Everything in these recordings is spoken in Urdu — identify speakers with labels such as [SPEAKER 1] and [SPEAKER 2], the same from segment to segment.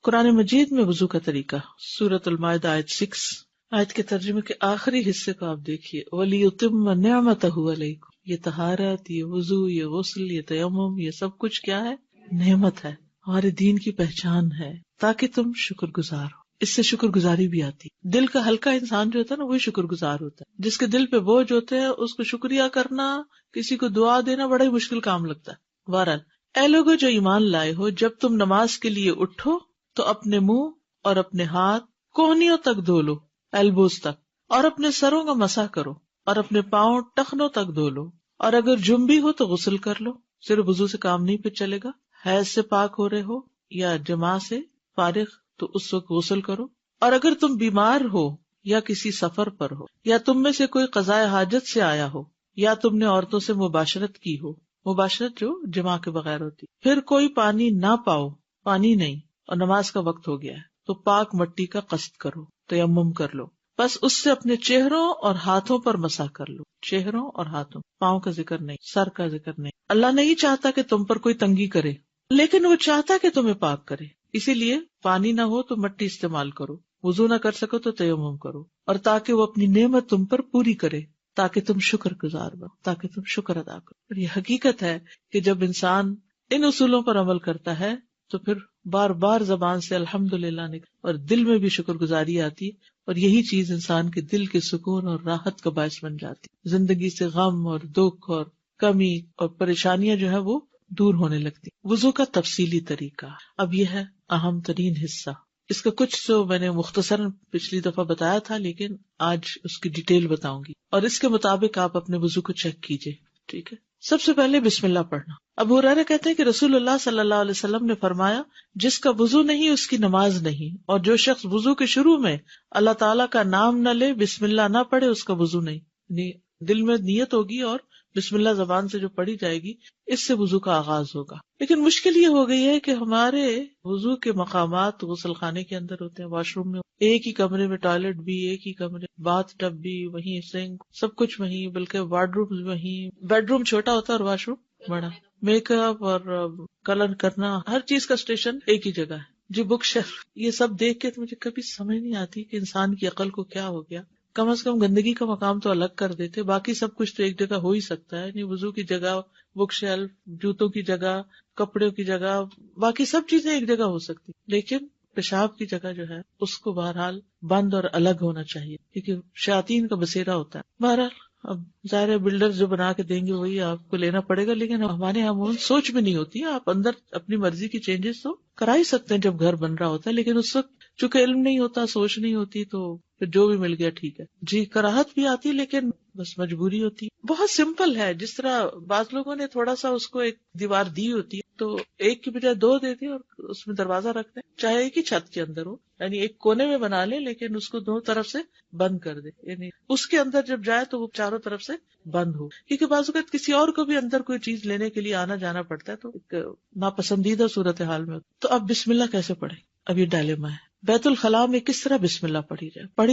[SPEAKER 1] قرآن مجید میں وضو کا طریقہ، سورۃ المائدہ آیت 6، آیت کے ترجمے کے آخری حصے کو آپ دیکھیے، وَلِيُتِمَّ نِعْمَتَهُ عَلَيْكُمْ، یہ طہارت، یہ وضو، یہ غسل، یہ تیمم، یہ سب کچھ کیا ہے؟ نعمت ہے، ہمارے دین کی پہچان ہے، تاکہ تم شکر گزار ہو۔ اس سے شکر گزاری بھی آتی۔ دل کا ہلکا انسان جو ہوتا ہے نا، وہی شکر گزار ہوتا ہے۔ جس کے دل پہ بوجھ ہوتے ہیں اس کو شکریہ کرنا، کسی کو دعا دینا بڑا ہی مشکل کام لگتا ہے۔ بہرحال، اے لوگو جو ایمان لائے ہو، جب تم نماز کے لیے اٹھو تو اپنے منہ اور اپنے ہاتھ کوہنیوں تک دھو لو، ایلبوز تک، اور اپنے سروں کا مسح کرو، اور اپنے پاؤں ٹخنوں تک دھو لو، اور اگر جنبی ہو تو غسل کر لو۔ صرف وضو سے کام نہیں پھر چلے گا، حیض سے پاک ہو رہے ہو یا جماع سے فارغ تو اس وقت غسل کرو، اور اگر تم بیمار ہو یا کسی سفر پر ہو، یا تم میں سے کوئی قضاء حاجت سے آیا ہو، یا تم نے عورتوں سے مباشرت کی ہو، مباشرت جو جماع کے بغیر ہوتی، پھر کوئی پانی نہ پاؤ، پانی نہیں، اور نماز کا وقت ہو گیا ہے، تو پاک مٹی کا قصد کرو، تیمم کر لو، بس اس سے اپنے چہروں اور ہاتھوں پر مسح کر لو۔ چہروں اور ہاتھوں، پاؤں کا ذکر نہیں، سر کا ذکر نہیں۔ اللہ نہیں چاہتا کہ تم پر کوئی تنگی کرے، لیکن وہ چاہتا کہ تمہیں پاک کرے، اسی لیے پانی نہ ہو تو مٹی استعمال کرو، وضو نہ کر سکو تو تیمم کرو، اور تاکہ وہ اپنی نعمت تم پر پوری کرے، تاکہ تم شکر گزار بنو، تاکہ تم شکر ادا کرو۔ اور یہ حقیقت ہے کہ جب انسان ان اصولوں پر عمل کرتا ہے تو پھر بار بار زبان سے الحمدللہ نکل، اور دل میں بھی شکر گزاری آتی، اور یہی چیز انسان کے دل کے سکون اور راحت کا باعث بن جاتی، زندگی سے غم اور دکھ اور کمی اور پریشانیاں جو ہے وہ دور ہونے لگتی۔ وضو کا تفصیلی طریقہ، اب یہ ہے اہم ترین حصہ۔ اس کا کچھ تو میں نے مختصراً پچھلی دفعہ بتایا تھا، لیکن آج اس کی ڈیٹیل بتاؤں گی، اور اس کے مطابق آپ اپنے وضو کو چیک کیجئے، ٹھیک ہے۔ سب سے پہلے بسم اللہ پڑھنا۔ ابو ہریرہ کہتے ہیں کہ رسول اللہ صلی اللہ علیہ وسلم نے فرمایا، جس کا وضو نہیں اس کی نماز نہیں، اور جو شخص وضو کے شروع میں اللہ تعالیٰ کا نام نہ لے، بسم اللہ نہ پڑھے، اس کا وضو نہیں۔ یعنی دل میں نیت ہوگی اور بسم اللہ زبان سے جو پڑھی جائے گی، اس سے وضو کا آغاز ہوگا۔ لیکن مشکل یہ ہو گئی ہے کہ ہمارے وضو کے مقامات غسل خانے کے اندر ہوتے ہیں، واش روم میں، ایک ہی کمرے میں ٹوائلٹ بھی، ایک ہی کمرے باتھ ٹب بھی وہیں، سنک سب کچھ وہیں، بلکہ وارڈ روم وہیں، بیڈ روم چھوٹا ہوتا ہے اور واش روم بڑا، میک اپ اور کلر کرنا، ہر چیز کا اسٹیشن ایک ہی جگہ ہے۔ جی بک شیلف، یہ سب دیکھ کے تو مجھے کبھی سمجھ نہیں آتی کہ انسان کی عقل کو کیا ہو گیا۔ کم از کم گندگی کا مقام تو الگ کر دیتے، باقی سب کچھ تو ایک جگہ ہو ہی سکتا ہے۔ وضو کی جگہ بک شیلف، جوتوں کی جگہ، کپڑوں کی جگہ، باقی سب چیزیں ایک جگہ ہو سکتی، لیکن پیشاب کی جگہ جو ہے اس کو بہرحال بند اور الگ ہونا چاہیے، کیونکہ شیاطین کا بسیرا ہوتا ہے۔ بہرحال اب ظاہر ہے بلڈر جو بنا کے دیں گے وہی آپ کو لینا پڑے گا، لیکن ہمارے یہاں سوچ بھی نہیں ہوتی ہے، آپ اندر اپنی مرضی کی چینجز تو کرا ہی سکتے ہیں جب گھر بن رہا ہوتا ہے، لیکن اس وقت چونکہ علم نہیں ہوتا، سوچ نہیں ہوتی، تو پھر جو بھی مل گیا ٹھیک ہے جی۔ کراہت بھی آتی لیکن بس مجبوری ہوتی ہے۔ بہت سمپل ہے، جس طرح بعض لوگوں نے تھوڑا سا اس کو ایک دیوار دی ہوتی ہے تو ایک کی بجائے دو دیتے اور اس میں دروازہ رکھتے ہیں، چاہے ایک ہی چھت کے اندر ہو، یعنی ایک کونے میں بنا لے لیکن اس کو دونوں طرف سے بند کر دے، یعنی اس کے اندر جب جائے تو وہ چاروں طرف سے بند ہو، کیونکہ بعض اوقات کسی اور کو بھی اندر کوئی چیز لینے کے لیے آنا جانا پڑتا ہے، تو ایک ناپسندیدہ صورتحال میں۔ تو اب بسم اللہ کیسے پڑھیں؟ اب یہ ڈائلیما ہے۔ بیت الخلاء میں کس طرح بسم اللہ پڑھی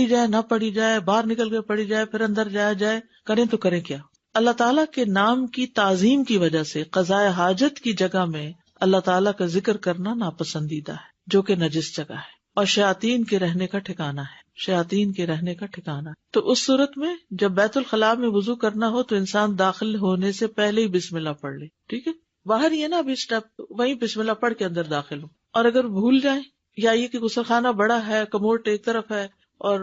[SPEAKER 1] جائے نہ پڑھی جائے، باہر نکل کے پڑھی جائے پھر اندر جایا جائے، کریں تو کریں کیا؟ اللہ تعالیٰ کے نام کی تعظیم کی وجہ سے قضاء حاجت کی جگہ میں اللہ تعالیٰ کا ذکر کرنا ناپسندیدہ ہے، جو کہ نجس جگہ ہے اور شیاطین کے رہنے کا ٹھکانہ ہے۔ تو اس صورت میں جب بیت الخلاء میں وضو کرنا ہو تو انسان داخل ہونے سے پہلے ہی بسم اللہ پڑھ لے، ٹھیک ہے؟ باہر یہ نا ابھی اسٹیپ وہیں بسم اللہ پڑھ کے اندر داخل ہو، اور اگر بھول جائیں یا یہ کہ غسل خانہ بڑا ہے، کموڈ ایک طرف ہے اور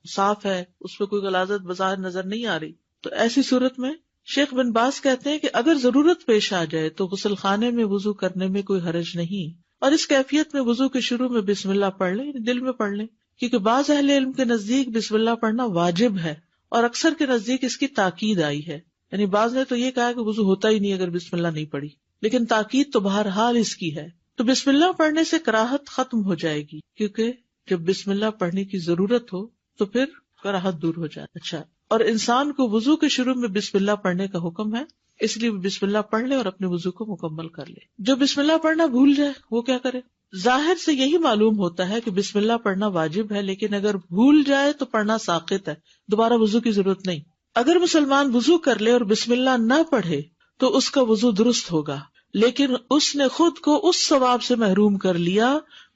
[SPEAKER 1] صاف ہے، اس پہ کوئی غلاظت بظاہر نظر نہیں آ رہی، تو ایسی صورت میں شیخ بن باز کہتے ہیں کہ اگر ضرورت پیش آ جائے تو غسل خانے میں وضو کرنے میں کوئی حرج نہیں، اور اس کیفیت میں وضو کے شروع میں بسم اللہ پڑھ لیں، دل میں پڑھ لیں، کیونکہ بعض اہل علم کے نزدیک بسم اللہ پڑھنا واجب ہے، اور اکثر کے نزدیک اس کی تاکید آئی ہے، یعنی بعض نے تو یہ کہا کہ وضو ہوتا ہی نہیں اگر بسم اللہ نہیں پڑھی، لیکن تاکید تو بہرحال اس کی ہے۔ تو بسم اللہ پڑھنے سے کراہت ختم ہو جائے گی، کیونکہ جب بسم اللہ پڑھنے کی ضرورت ہو تو پھر کراہت دور ہو جائے۔ اچھا، اور انسان کو وضو کے شروع میں بسم اللہ پڑھنے کا حکم ہے، اس لیے بسم اللہ پڑھ لے اور اپنے وضو کو مکمل کر لے۔ جو بسم اللہ پڑھنا بھول جائے وہ کیا کرے؟ ظاہر سے یہی معلوم ہوتا ہے کہ بسم اللہ پڑھنا واجب ہے، لیکن اگر بھول جائے تو پڑھنا ساقط ہے، دوبارہ وضو کی ضرورت نہیں۔ اگر مسلمان وضو کر لے اور بسم اللہ نہ پڑھے تو اس کا وضو درست ہوگا، لیکن اس نے خود کو اس ثواب سے محروم کر لیا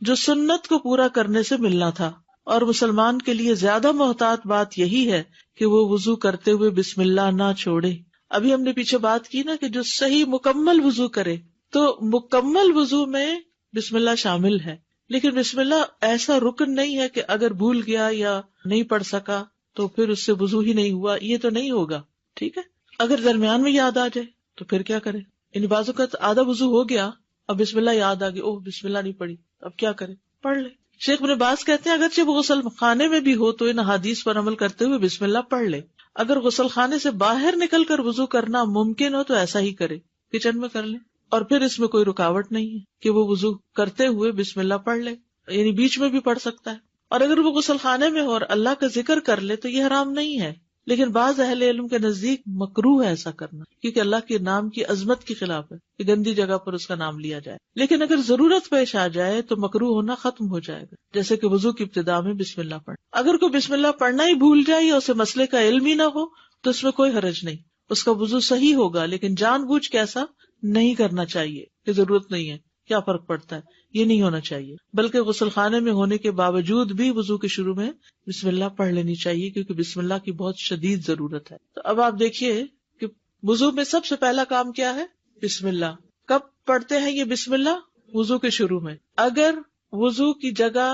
[SPEAKER 1] جو سنت کو پورا کرنے سے ملنا تھا، اور مسلمان کے لیے زیادہ محتاط بات یہی ہے کہ وہ وضو کرتے ہوئے بسم اللہ نہ چھوڑے۔ ابھی ہم نے پیچھے بات کی نا کہ جو صحیح مکمل وضو کرے، تو مکمل وضو میں بسم اللہ شامل ہے، لیکن بسم اللہ ایسا رکن نہیں ہے کہ اگر بھول گیا یا نہیں پڑھ سکا تو پھر اس سے وضو ہی نہیں ہوا، یہ تو نہیں ہوگا، ٹھیک ہے۔ اگر درمیان میں یاد آ جائے تو پھر کیا کرے؟ یعنی بعض اوقات آدھا وضو ہو گیا، اب بسم اللہ یاد آ گئی، اوہ بسم اللہ نہیں پڑھی، اب کیا کرے؟ پڑھ لے۔ شیخ ابن باز کہتے ہیں اگرچہ وہ غسل خانے میں بھی ہو تو ان حدیث پر عمل کرتے ہوئے بسم اللہ پڑھ لے۔ اگر غسل خانے سے باہر نکل کر وضو کرنا ممکن ہو تو ایسا ہی کرے، کچن میں کر لے، اور پھر اس میں کوئی رکاوٹ نہیں ہے کہ وہ وضو کرتے ہوئے بسم اللہ پڑھ لے، یعنی بیچ میں بھی پڑھ سکتا ہے۔ اور اگر وہ غسل خانے میں ہو اور اللہ کا ذکر کر لے تو یہ حرام نہیں ہے، لیکن بعض اہل علم کے نزدیک مکروہ ہے ایسا کرنا، کیونکہ اللہ کے نام کی عظمت کے خلاف ہے کہ گندی جگہ پر اس کا نام لیا جائے۔ لیکن اگر ضرورت پیش آ جائے تو مکروہ ہونا ختم ہو جائے گا، جیسے کہ وضو کی ابتدا میں بسم اللہ پڑھ۔ اگر کوئی بسم اللہ پڑھنا ہی بھول جائے یا اسے مسئلے کا علم ہی نہ ہو تو اس میں کوئی حرج نہیں، اس کا وضو صحیح ہوگا، لیکن جان بوجھ کے ایسا نہیں کرنا چاہیے کہ ضرورت نہیں ہے، کیا فرق پڑتا ہے، یہ نہیں ہونا چاہیے۔ بلکہ غسل خانے میں ہونے کے باوجود بھی وضو کے شروع میں بسم اللہ پڑھ لینی چاہیے، کیونکہ بسم اللہ کی بہت شدید ضرورت ہے۔ تو اب آپ دیکھیے کہ وضو میں سب سے پہلا کام کیا ہے؟ بسم اللہ۔ کب پڑھتے ہیں یہ بسم اللہ؟ وضو کے شروع میں۔ اگر وضو کی جگہ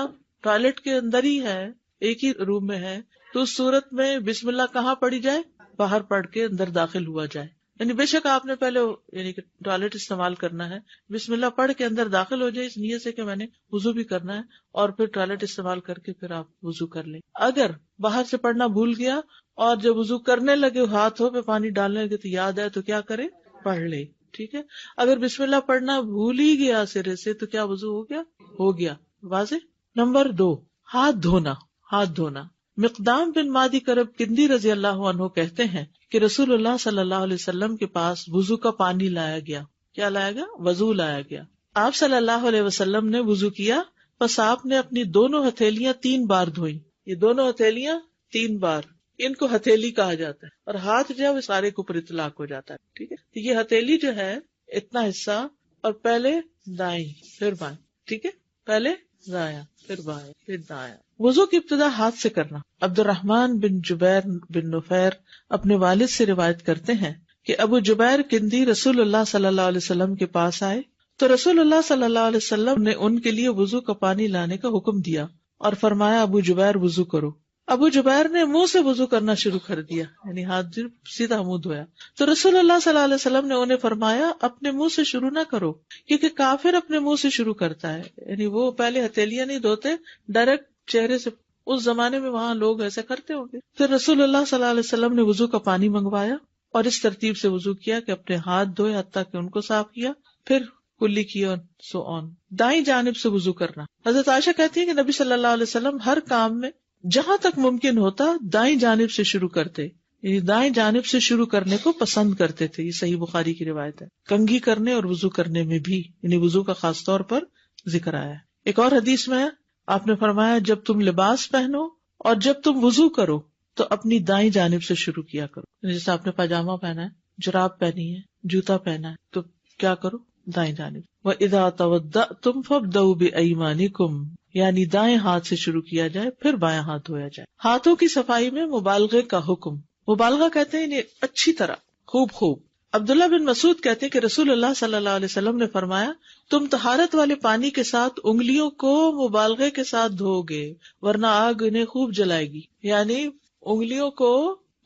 [SPEAKER 1] ٹوائلٹ کے اندر ہی ہے، ایک ہی روم میں ہے، تو اس صورت میں بسم اللہ کہاں پڑھی جائے؟ باہر پڑھ کے اندر داخل ہوا جائے۔ یعنی بے شک آپ نے پہلے یعنی کہ ٹوائلٹ استعمال کرنا ہے، بسم اللہ پڑھ کے اندر داخل ہو جائے اس نیت سے کہ میں نے وضو بھی کرنا ہے، اور پھر ٹوائلٹ استعمال کر کے پھر آپ وضو کر لیں۔ اگر باہر سے پڑھنا بھول گیا اور جب وضو کرنے لگے ہاتھوں پہ پانی ڈالنے لگے تو یاد آئے تو کیا کرے؟ پڑھ لے، ٹھیک ہے۔ اگر بسم اللہ پڑھنا بھول ہی گیا سرے سے تو کیا وضو ہو گیا؟ ہو گیا، واضح۔ نمبر 2، ہاتھ دھونا۔ ہاتھ دھونا، مقدام بن مادی کرب کندی رضی اللہ عنہ کہتے ہیں کہ رسول اللہ صلی اللہ علیہ وسلم کے پاس وضو کا پانی لایا گیا۔ کیا لایا گیا؟ وضو لایا گیا۔ آپ صلی اللہ علیہ وسلم نے وضو کیا، پس آپ نے اپنی دونوں ہتھیلیاں 3 بار دھوئیں۔ یہ دونوں ہتھیلیاں 3 بار، ان کو ہتھیلی کہا جاتا ہے، اور ہاتھ جو ہے وہ سارے کے اوپر اطلاق ہو جاتا ہے، ٹھیک ہے۔ تو یہ ہتھیلی جو ہے اتنا حصہ، اور پہلے دائیں پھر بائیں، ٹھیک ہے، پہلے دایاں پھر بائیں پھر دایاں۔ وضو کی ابتدا ہاتھ سے کرنا۔ عبد الرحمن بن جبیر بن نفیر اپنے والد سے روایت کرتے ہیں کہ ابو جبیر کندی رسول اللہ صلی اللہ علیہ وسلم کے پاس آئے تو رسول اللہ صلی اللہ علیہ وسلم نے ان کے لیے وضو کا پانی لانے کا حکم دیا اور فرمایا ابو جبیر وضو کرو۔ ابو جبیر نے منہ سے وضو کرنا شروع کر دیا، یعنی ہاتھ سیدھا منہ دھویا۔ تو رسول اللہ صلی اللہ علیہ وسلم نے انہیں فرمایا اپنے منہ سے شروع نہ کرو، کیونکہ کافر اپنے منہ سے شروع کرتا ہے، یعنی وہ پہلے ہتھیلیاں نہیں دھوتے، ڈائریکٹ چہرے سے۔ اس زمانے میں وہاں لوگ ایسے کرتے ہوں گے۔ پھر رسول اللہ صلی اللہ علیہ وسلم نے وضو کا پانی منگوایا اور اس ترتیب سے وضو کیا کہ اپنے ہاتھ دھوئے حتیٰ کہ ان کو صاف کیا، پھر کلی کیا، سو آن۔ دائیں جانب سے وضو کرنا۔ حضرت عائشہ کہتی ہے کہ نبی صلی اللہ علیہ وسلم ہر کام میں جہاں تک ممکن ہوتا دائیں جانب سے شروع کرتے، یعنی دائیں جانب سے شروع کرنے کو پسند کرتے تھے۔ یہ صحیح بخاری کی روایت ہے۔ کنگھی کرنے اور وضو کرنے میں بھی، یعنی وضو کا خاص طور پر ذکر آیا ہے۔ ایک اور حدیث میں آپ نے فرمایا جب تم لباس پہنو اور جب تم وضو کرو تو اپنی دائیں جانب سے شروع کیا کرو۔ جیسے آپ نے پاجامہ پہنا ہے، جراب پہنی ہے، جوتا پہنا ہے، تو کیا کرو؟ دائیں جانب۔ وَإِذَا تَوَضَّأْتُمْ فَابْدَؤْا بِأَيْمَانِكُمْ، یعنی دائیں ہاتھ سے شروع کیا جائے پھر بایاں ہاتھ دھویا جائے۔ ہاتھوں کی صفائی میں مبالغے کا حکم۔ مبالغہ کہتے ہیں یعنی اچھی طرح، خوب۔ عبداللہ بن مسعود کہتے ہیں کہ رسول اللہ صلی اللہ علیہ وسلم نے فرمایا تم طہارت والے پانی کے ساتھ انگلیوں کو مبالغے کے ساتھ دھو گے ورنہ آگ انہیں خوب جلائے گی۔ یعنی انگلیوں کو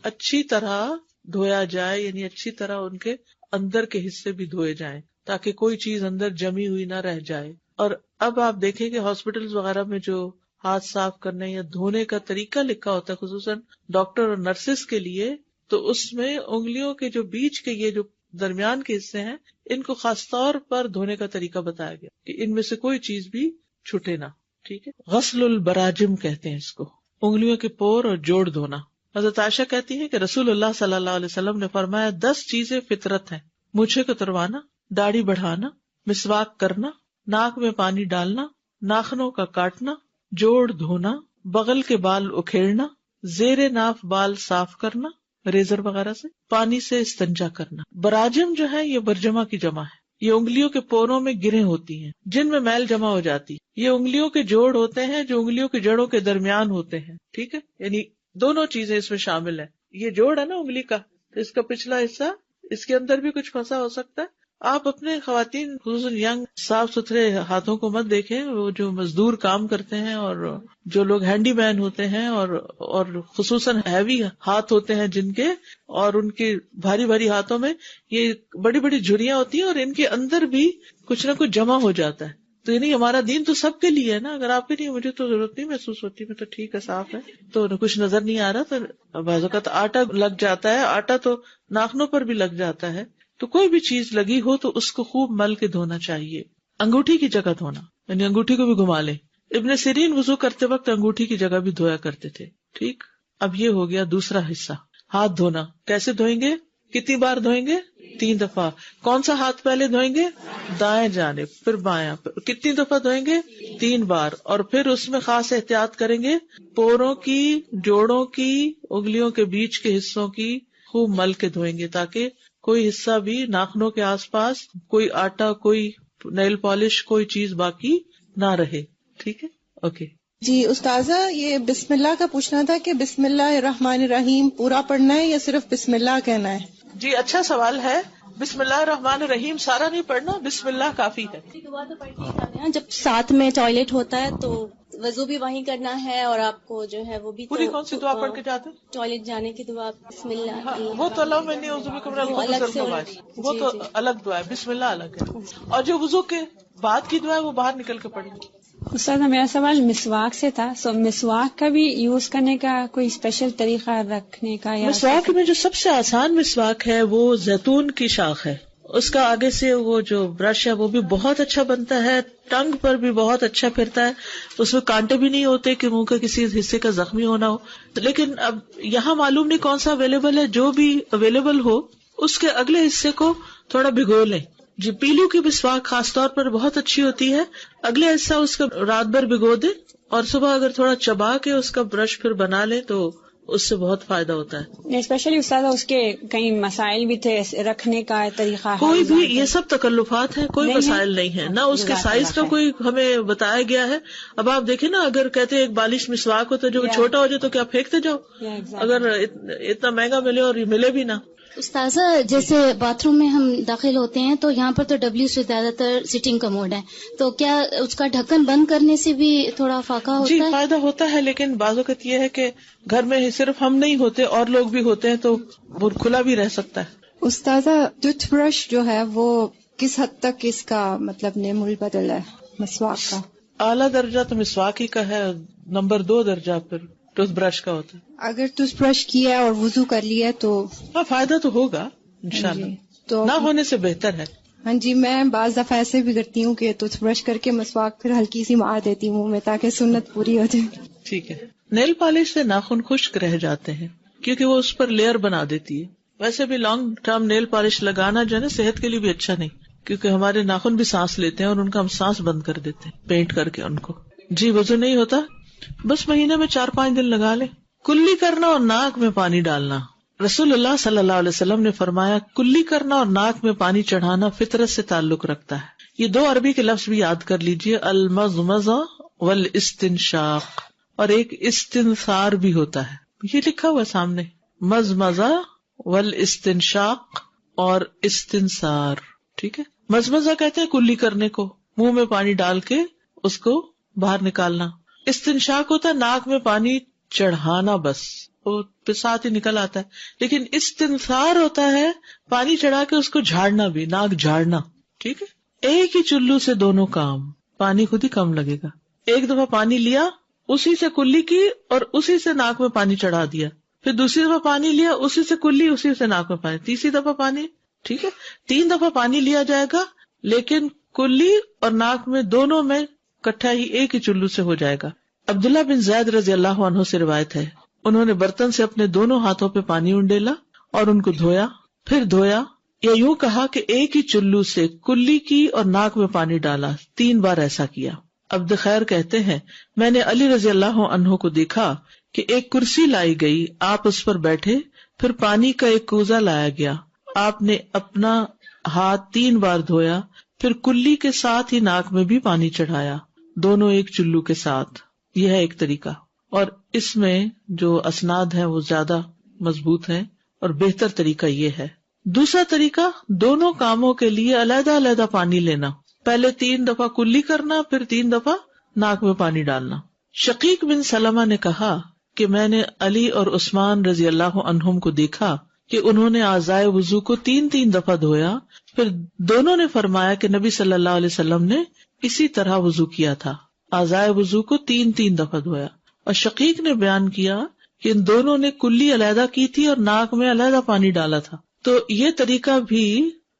[SPEAKER 1] اچھی طرح دھویا جائے، یعنی اچھی طرح ان کے اندر کے حصے بھی دھوئے جائیں تاکہ کوئی چیز اندر جمی ہوئی نہ رہ جائے۔ اور اب آپ دیکھیں کہ ہاسپٹلز وغیرہ میں جو ہاتھ صاف کرنے یا دھونے کا طریقہ لکھا ہوتا ہے خصوصاً ڈاکٹر اور نرسز کے لیے، تو اس میں انگلیوں کے جو بیچ کے یہ جو درمیان کے حصے ہیں ان کو خاص طور پر دھونے کا طریقہ بتایا گیا کہ ان میں سے کوئی چیز بھی چھوٹے نہ، ٹھیک ہے۔ غسل البراجم کہتے ہیں اس کو، انگلیوں کے پور اور جوڑ دھونا۔ حضرت عائشہ کہتی ہے کہ رسول اللہ صلی اللہ علیہ وسلم نے فرمایا 10 چیزیں فطرت ہیں: مونچھیں کتروانا، داڑھی بڑھانا، مسواک کرنا، ناک میں پانی ڈالنا، ناخنوں کا کاٹنا، جوڑ دھونا، بغل کے بال اکھیڑنا، زیر ناف بال صاف کرنا ریزر وغیرہ سے، پانی سے استنجا کرنا۔ براجم جو ہے یہ برجمہ کی جمع ہے، یہ انگلیوں کے پوروں میں گریں ہوتی ہیں جن میں میل جمع ہو جاتی. یہ انگلیوں کے جوڑ ہوتے ہیں جو انگلیوں کے جڑوں کے درمیان ہوتے ہیں. ٹھیک ہے، یعنی دونوں چیزیں اس میں شامل ہیں. یہ جوڑ ہے نا انگلی کا، تو اس کا پچھلا حصہ، اس کے اندر بھی کچھ پھنسا ہو سکتا ہے. آپ اپنے خواتین خصوصاً ینگ صاف ستھرے ہاتھوں کو مت دیکھیں. وہ جو مزدور کام کرتے ہیں اور جو لوگ ہینڈی مین ہوتے ہیں اور خصوصاً ہیوی ہاتھ ہوتے ہیں جن کے، اور ان کے بھاری بھاری ہاتھوں میں یہ بڑی بڑی جھریاں ہوتی ہیں اور ان کے اندر بھی کچھ نہ کچھ جمع ہو جاتا ہے. تو یعنی ہمارا دین تو سب کے لیے ہے نا. اگر آپ کے لیے مجھے تو ضرورت نہیں محسوس ہوتی، میں تو ٹھیک ہے، صاف ہے، تو کچھ نظر نہیں آ رہا، تو بعض اوقات آٹا لگ جاتا ہے، آٹا تو ناخنوں پر بھی لگ جاتا ہے. تو کوئی بھی چیز لگی ہو تو اس کو خوب مل کے دھونا چاہیے. انگوٹھی کی جگہ دھونا، یعنی انگوٹھی کو بھی گھما لیں. ابن سیرین وضو کرتے وقت انگوٹھی کی جگہ بھی دھویا کرتے تھے. ٹھیک، اب یہ ہو گیا دوسرا حصہ، ہاتھ دھونا. کیسے دھوئیں گے؟ کتنی بار دھوئیں گے؟ 3 دفعہ. کون سا ہاتھ پہلے دھوئیں گے؟ دائیں جانب، پھر بایاں. کتنی دفعہ دھوئیں گے؟ 3 بار. اور پھر اس میں خاص احتیاط کریں گے، پوروں کی، جوڑوں کی، انگلیوں کے بیچ کے حصوں کی خوب مل کے دھوئیں گے تاکہ کوئی حصہ بھی ناخنوں کے آس پاس، کوئی آٹا، کوئی نیل پالش، کوئی چیز باقی نہ رہے. ٹھیک ہے، اوکے.
[SPEAKER 2] جی استاذہ، یہ بسم اللہ کا پوچھنا تھا کہ بسم اللہ الرحمن الرحیم پورا پڑھنا ہے یا صرف بسم اللہ کہنا ہے؟
[SPEAKER 1] جی اچھا سوال ہے. بسم اللہ الرحمن الرحیم سارا نہیں پڑھنا، بسم اللہ کافی ہے.
[SPEAKER 3] دعا تو پڑھتے ہی جاتے ہیں، جب ساتھ میں ٹوائلٹ ہوتا ہے تو وضو بھی وہیں کرنا ہے، اور آپ کو جو ہے وہ بھی
[SPEAKER 1] پوری کون سی دعا پڑھ کے جاتے ہیں؟
[SPEAKER 3] ٹوائلٹ جانے کی دعا بسم اللہ.
[SPEAKER 1] وہ تو اللہ میں نہیں،
[SPEAKER 3] وہ الگ سے،
[SPEAKER 1] وہ تو الگ دعا ہے، بسم اللہ الگ ہے. اور جو وضو کے بعد کی دعا ہے وہ باہر نکل کے پڑھیں.
[SPEAKER 4] استاد میرا سوال مسواک سے تھا، مسواک کا بھی یوز کرنے کا کوئی اسپیشل طریقہ رکھنے کا؟ یا
[SPEAKER 1] مسواک میں جو سب سے آسان مسواک ہے وہ زیتون کی شاخ ہے. اس کا آگے سے وہ جو برش ہے وہ بھی بہت اچھا بنتا ہے، ٹنگ پر بھی بہت اچھا پھرتا ہے، اس میں کانٹے بھی نہیں ہوتے کہ منہ کے کسی حصے کا زخمی ہونا ہو. لیکن اب یہاں معلوم نہیں کون سا اویلیبل ہے، جو بھی اویلیبل ہو اس کے اگلے حصے کو تھوڑا بھگو لیں. جی پیلو کی مسواک خاص طور پر بہت اچھی ہوتی ہے. اگلے حصہ اس کا رات بھر بھگو دیں اور صبح اگر تھوڑا چبا کے اس کا برش پھر بنا لیں تو اس سے بہت فائدہ ہوتا ہے.
[SPEAKER 4] اسپیشلی استاد اس کے کئی مسائل بھی تھے، رکھنے کا طریقہ
[SPEAKER 1] کوئی بھی یہ سب تکلفات ہیں، کوئی مسائل نہیں ہے، نہ اس کے سائز کا کوئی ہمیں بتایا گیا ہے. اب آپ دیکھیں نا، اگر کہتے ایک بالش مسواک ہوتا ہے جو چھوٹا ہو جائے تو کیا پھینکتے جاؤ؟ اگر اتنا مہنگا ملے اور یہ ملے بھی نہ.
[SPEAKER 5] استاذہ جیسے باتھ روم میں ہم داخل ہوتے ہیں تو یہاں پر تو ڈبلیو سے زیادہ تر سٹنگ کا موڈ ہے، تو کیا اس کا ڈھکن بند کرنے سے بھی تھوڑا فاقہ ہوتا ہے؟
[SPEAKER 1] جی فائدہ ہوتا ہے، لیکن بعض اوقات یہ ہے کہ گھر میں صرف ہم نہیں ہوتے اور لوگ بھی ہوتے ہیں تو وہ کھلا بھی رہ سکتا ہے.
[SPEAKER 2] استاذہ ٹوتھ برش جو ہے وہ کس حد تک اس کا مطلب نعم البدل ہے مسواک کا؟
[SPEAKER 1] اعلیٰ درجہ تو مسواک ہی کا ہے، نمبر 2 درجہ پھر ٹوتھ برش کا ہوتا ہے.
[SPEAKER 2] اگر ٹوتھ برش کیا اور وضو کر لیا تو
[SPEAKER 1] فائدہ تو ہوگا انشاءاللہ،
[SPEAKER 2] تو
[SPEAKER 1] نہ ہونے سے بہتر ہے.
[SPEAKER 2] ہاں جی، میں بعض دفعہ ایسے بھی کرتی ہوں کہ ٹوتھ برش کر کے مسواک پھر ہلکی سی مار دیتی ہوں منہ میں تاکہ سنت پوری ہو جائے.
[SPEAKER 1] ٹھیک ہے. نیل پالش سے ناخن خشک رہ جاتے ہیں کیونکہ وہ اس پر لیئر بنا دیتی ہے. ویسے بھی لانگ ٹرم نیل پالش لگانا جو ہے نا صحت کے لیے بھی اچھا نہیں، کیونکہ ہمارے ناخن بھی سانس لیتے ہیں اور ان کا ہم سانس بند کر دیتے ہیں پینٹ کر کے ان کو. جی وضو نہیں ہوتا، بس مہینے میں 4-5 دن لگا لے. کلی کرنا اور ناک میں پانی ڈالنا. رسول اللہ صلی اللہ علیہ وسلم نے فرمایا کلی کرنا اور ناک میں پانی چڑھانا فطرت سے تعلق رکھتا ہے. یہ 2 عربی کے لفظ بھی یاد کر لیجئے، المضمضہ والاستنشاق، اور ایک استنثار بھی ہوتا ہے، یہ لکھا ہوا سامنے، مضمضہ والاستنشاق اور استنثار. ٹھیک ہے. مضمضہ کہتے ہیں کلی کرنے کو، منہ میں پانی ڈال کے اس کو باہر نکالنا. استنشاق ہوتا ہے ناک میں پانی چڑھانا، بس وہ ساتھ ہی نکل آتا ہے. لیکن استنثار ہوتا ہے پانی چڑھا کے اس کو جھاڑنا بھی، ناک جھاڑنا. ٹھیک ہے. ایک ہی چلو سے دونوں کام، پانی خود ہی کم لگے گا. ایک دفعہ پانی لیا، اسی سے کلی کی اور اسی سے ناک میں پانی چڑھا دیا، پھر دوسری دفعہ پانی لیا، اسی سے کلی، اسی سے ناک میں پانی، تیسری دفعہ پانی. ٹھیک ہے. 3 دفعہ پانی لیا جائے گا، لیکن کلی اور ناک میں دونوں میں کٹھا ہی ایک ہی چلو سے ہو جائے گا. عبداللہ بن زید رضی اللہ عنہ سے روایت ہے، انہوں نے برتن سے اپنے دونوں ہاتھوں پہ پانی انڈیلا اور ان کو دھویا، پھر دھویا، یا یوں کہا کہ ایک ہی چلو سے کلی کی اور ناک میں پانی ڈالا، 3 بار ایسا کیا. عبد خیر کہتے ہیں میں نے علی رضی اللہ عنہ کو دیکھا کہ ایک کرسی لائی گئی، آپ اس پر بیٹھے، پھر پانی کا ایک کوزہ لایا گیا، آپ نے اپنا ہاتھ 3 بار دھویا، پھر کلی کے ساتھ ہی ناک میں بھی پانی چڑھایا، دونوں ایک چلو کے ساتھ. یہ ہے ایک طریقہ، اور اس میں جو اسناد ہیں وہ زیادہ مضبوط ہیں اور بہتر طریقہ یہ ہے. دوسرا طریقہ دونوں کاموں کے لیے علیحدہ علیحدہ پانی لینا، پہلے 3 دفعہ کلی کرنا، پھر 3 دفعہ ناک میں پانی ڈالنا. شقیق بن سلمہ نے کہا کہ میں نے علی اور عثمان رضی اللہ عنہم کو دیکھا کہ انہوں نے اعضائے وضو کو 3 دفعہ دھویا، پھر دونوں نے فرمایا کہ نبی صلی اللہ علیہ وسلم نے اسی طرح وضو کیا تھا، اعضائے وضو کو 3 دفعہ دھویا. اور شقیق نے بیان کیا کہ ان دونوں نے کلی علیحدہ کی تھی اور ناک میں علیحدہ پانی ڈالا تھا. تو یہ طریقہ بھی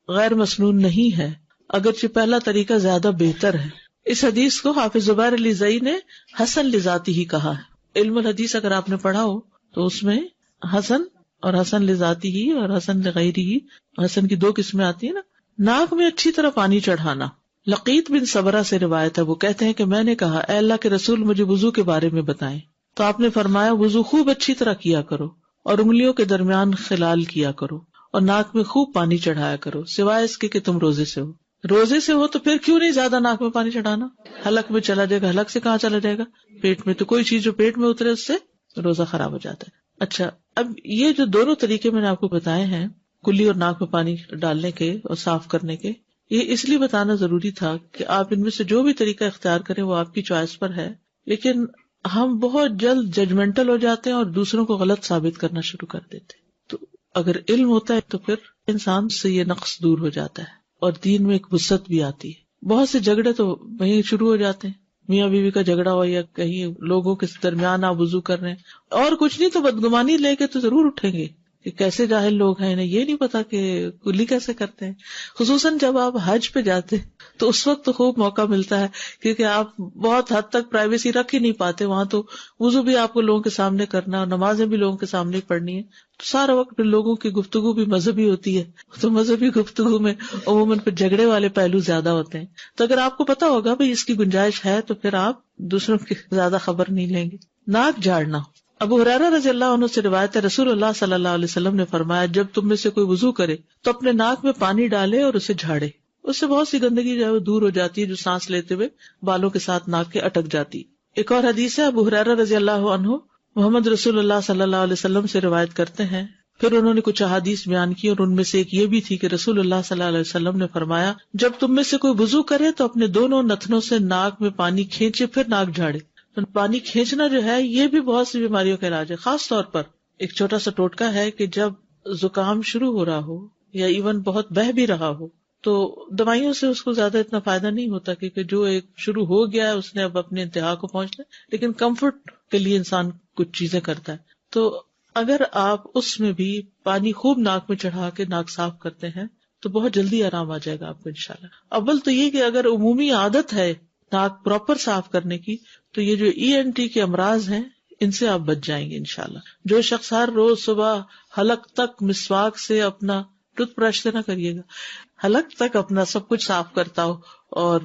[SPEAKER 1] غیر مسنون نہیں ہے، اگرچہ پہلا طریقہ زیادہ بہتر ہے. اس حدیث کو حافظ زبیر علی زئی نے حسن لذاتی ہی کہا ہے. علم الحدیث اگر آپ نے پڑھا ہو تو اس میں حسن اور حسن لذاتی ہی اور حسن لغیری ہی، حسن کی 2 قسمیں آتی ہیں نا. ناک میں اچھی طرح پانی چڑھانا. لقیط بن صبرہ سے روایت ہے، وہ کہتے ہیں کہ میں نے کہا اے اللہ کے رسول مجھے وضو کے بارے میں بتائیں، تو آپ نے فرمایا وضو خوب اچھی طرح کیا کرو اور انگلیوں کے درمیان خلال کیا کرو اور ناک میں خوب پانی چڑھایا کرو، سوائے اس کے کہ تم روزے سے ہو. روزے سے ہو تو پھر کیوں نہیں زیادہ ناک میں پانی چڑھانا، حلق میں چلا جائے گا. حلق سے کہاں چلا جائے گا؟ پیٹ میں. تو کوئی چیز جو پیٹ میں اترے اس سے روزہ خراب ہو جاتا ہے. اچھا، اب یہ جو دونوں طریقے میں نے آپ کو بتائے ہیں، کلی اور ناک میں پانی ڈالنے کے اور صاف کرنے کے، یہ اس لیے بتانا ضروری تھا کہ آپ ان میں سے جو بھی طریقہ اختیار کریں وہ آپ کی چوائس پر ہے. لیکن ہم بہت جلد ججمنٹل ہو جاتے ہیں اور دوسروں کو غلط ثابت کرنا شروع کر دیتے ہیں. تو اگر علم ہوتا ہے تو پھر انسان سے یہ نقص دور ہو جاتا ہے اور دین میں ایک وسعت بھی آتی ہے. بہت سے جھگڑے تو وہیں شروع ہو جاتے ہیں، میاں بیوی کا جھگڑا ہو یا کہیں لوگوں کے درمیان آپ وضو کر رہے ہیں اور کچھ نہیں تو بدگمانی لے کے تو ضرور اٹھیں گے کہ کیسے جاہل لوگ ہیں، انہیں یہ نہیں پتا کہ کلی کیسے کرتے ہیں. خصوصاً جب آپ حج پہ جاتے تو اس وقت تو خوب موقع ملتا ہے کیونکہ آپ بہت حد تک پرائیویسی رکھ ہی نہیں پاتے. وہاں تو وضو بھی آپ کو لوگوں کے سامنے کرنا اور نمازیں بھی لوگوں کے سامنے پڑھنی ہے، تو سارا وقت پھر لوگوں کی گفتگو بھی مذہبی ہوتی ہے. تو مذہبی گفتگو میں عموماً پھر جھگڑے والے پہلو زیادہ ہوتے ہیں. تو اگر آپ کو پتا ہوگا بھائی اس کی گنجائش ہے تو پھر آپ دوسروں کی زیادہ خبر نہیں لیں گے. ناک جھاڑنا. ابو ہریرہ رضی اللہ عنہ سے روایت ہے، رسول اللہ صلی اللہ علیہ وسلم نے فرمایا جب تم میں سے کوئی وضو کرے تو اپنے ناک میں پانی ڈالے اور اسے جھاڑے، اس سے بہت سی گندگی جو ہے وہ دور ہو جاتی ہے جو سانس لیتے ہوئے بالوں کے ساتھ ناک کے اٹک جاتی. ایک اور حدیث ہے، ابو ہریرہ رضی اللہ عنہ محمد رسول اللہ صلی اللہ علیہ وسلم سے روایت کرتے ہیں، پھر انہوں نے کچھ احادیث بیان کی اور ان میں سے ایک یہ بھی تھی کہ رسول اللہ صلی اللہ علیہ وسلم نے فرمایا جب تم میں سے کوئی وضو کرے تو اپنے دونوں نتنوں سے ناک میں پانی کھینچے پھر ناک جھاڑے. پانی کھینچنا جو ہے یہ بھی بہت سی بیماریوں کا علاج ہے. خاص طور پر ایک چھوٹا سا ٹوٹکا ہے کہ جب زکام شروع ہو رہا ہو یا ایون بہت بہہ بھی رہا ہو تو دوائیوں سے اس کو زیادہ اتنا فائدہ نہیں ہوتا کیونکہ جو ایک شروع ہو گیا ہے اس نے اب اپنے انتہا کو پہنچنا، لیکن کمفرٹ کے لیے انسان کچھ چیزیں کرتا ہے. تو اگر آپ اس میں بھی پانی خوب ناک میں چڑھا کے ناک صاف کرتے ہیں تو بہت جلدی آرام آ جائے گا آپ کو انشاءاللہ. اول تو یہ کہ اگر عمومی عادت ہے ناک پراپر صاف کرنے کی تو یہ جو ENT کے امراض ہیں ان سے آپ بچ جائیں گے انشاءاللہ. جو شخص ہر روز صبح حلق تک مسواک سے اپنا ٹوتھ برش سے نہ کریے گا، حلق تک اپنا سب کچھ صاف کرتا ہو اور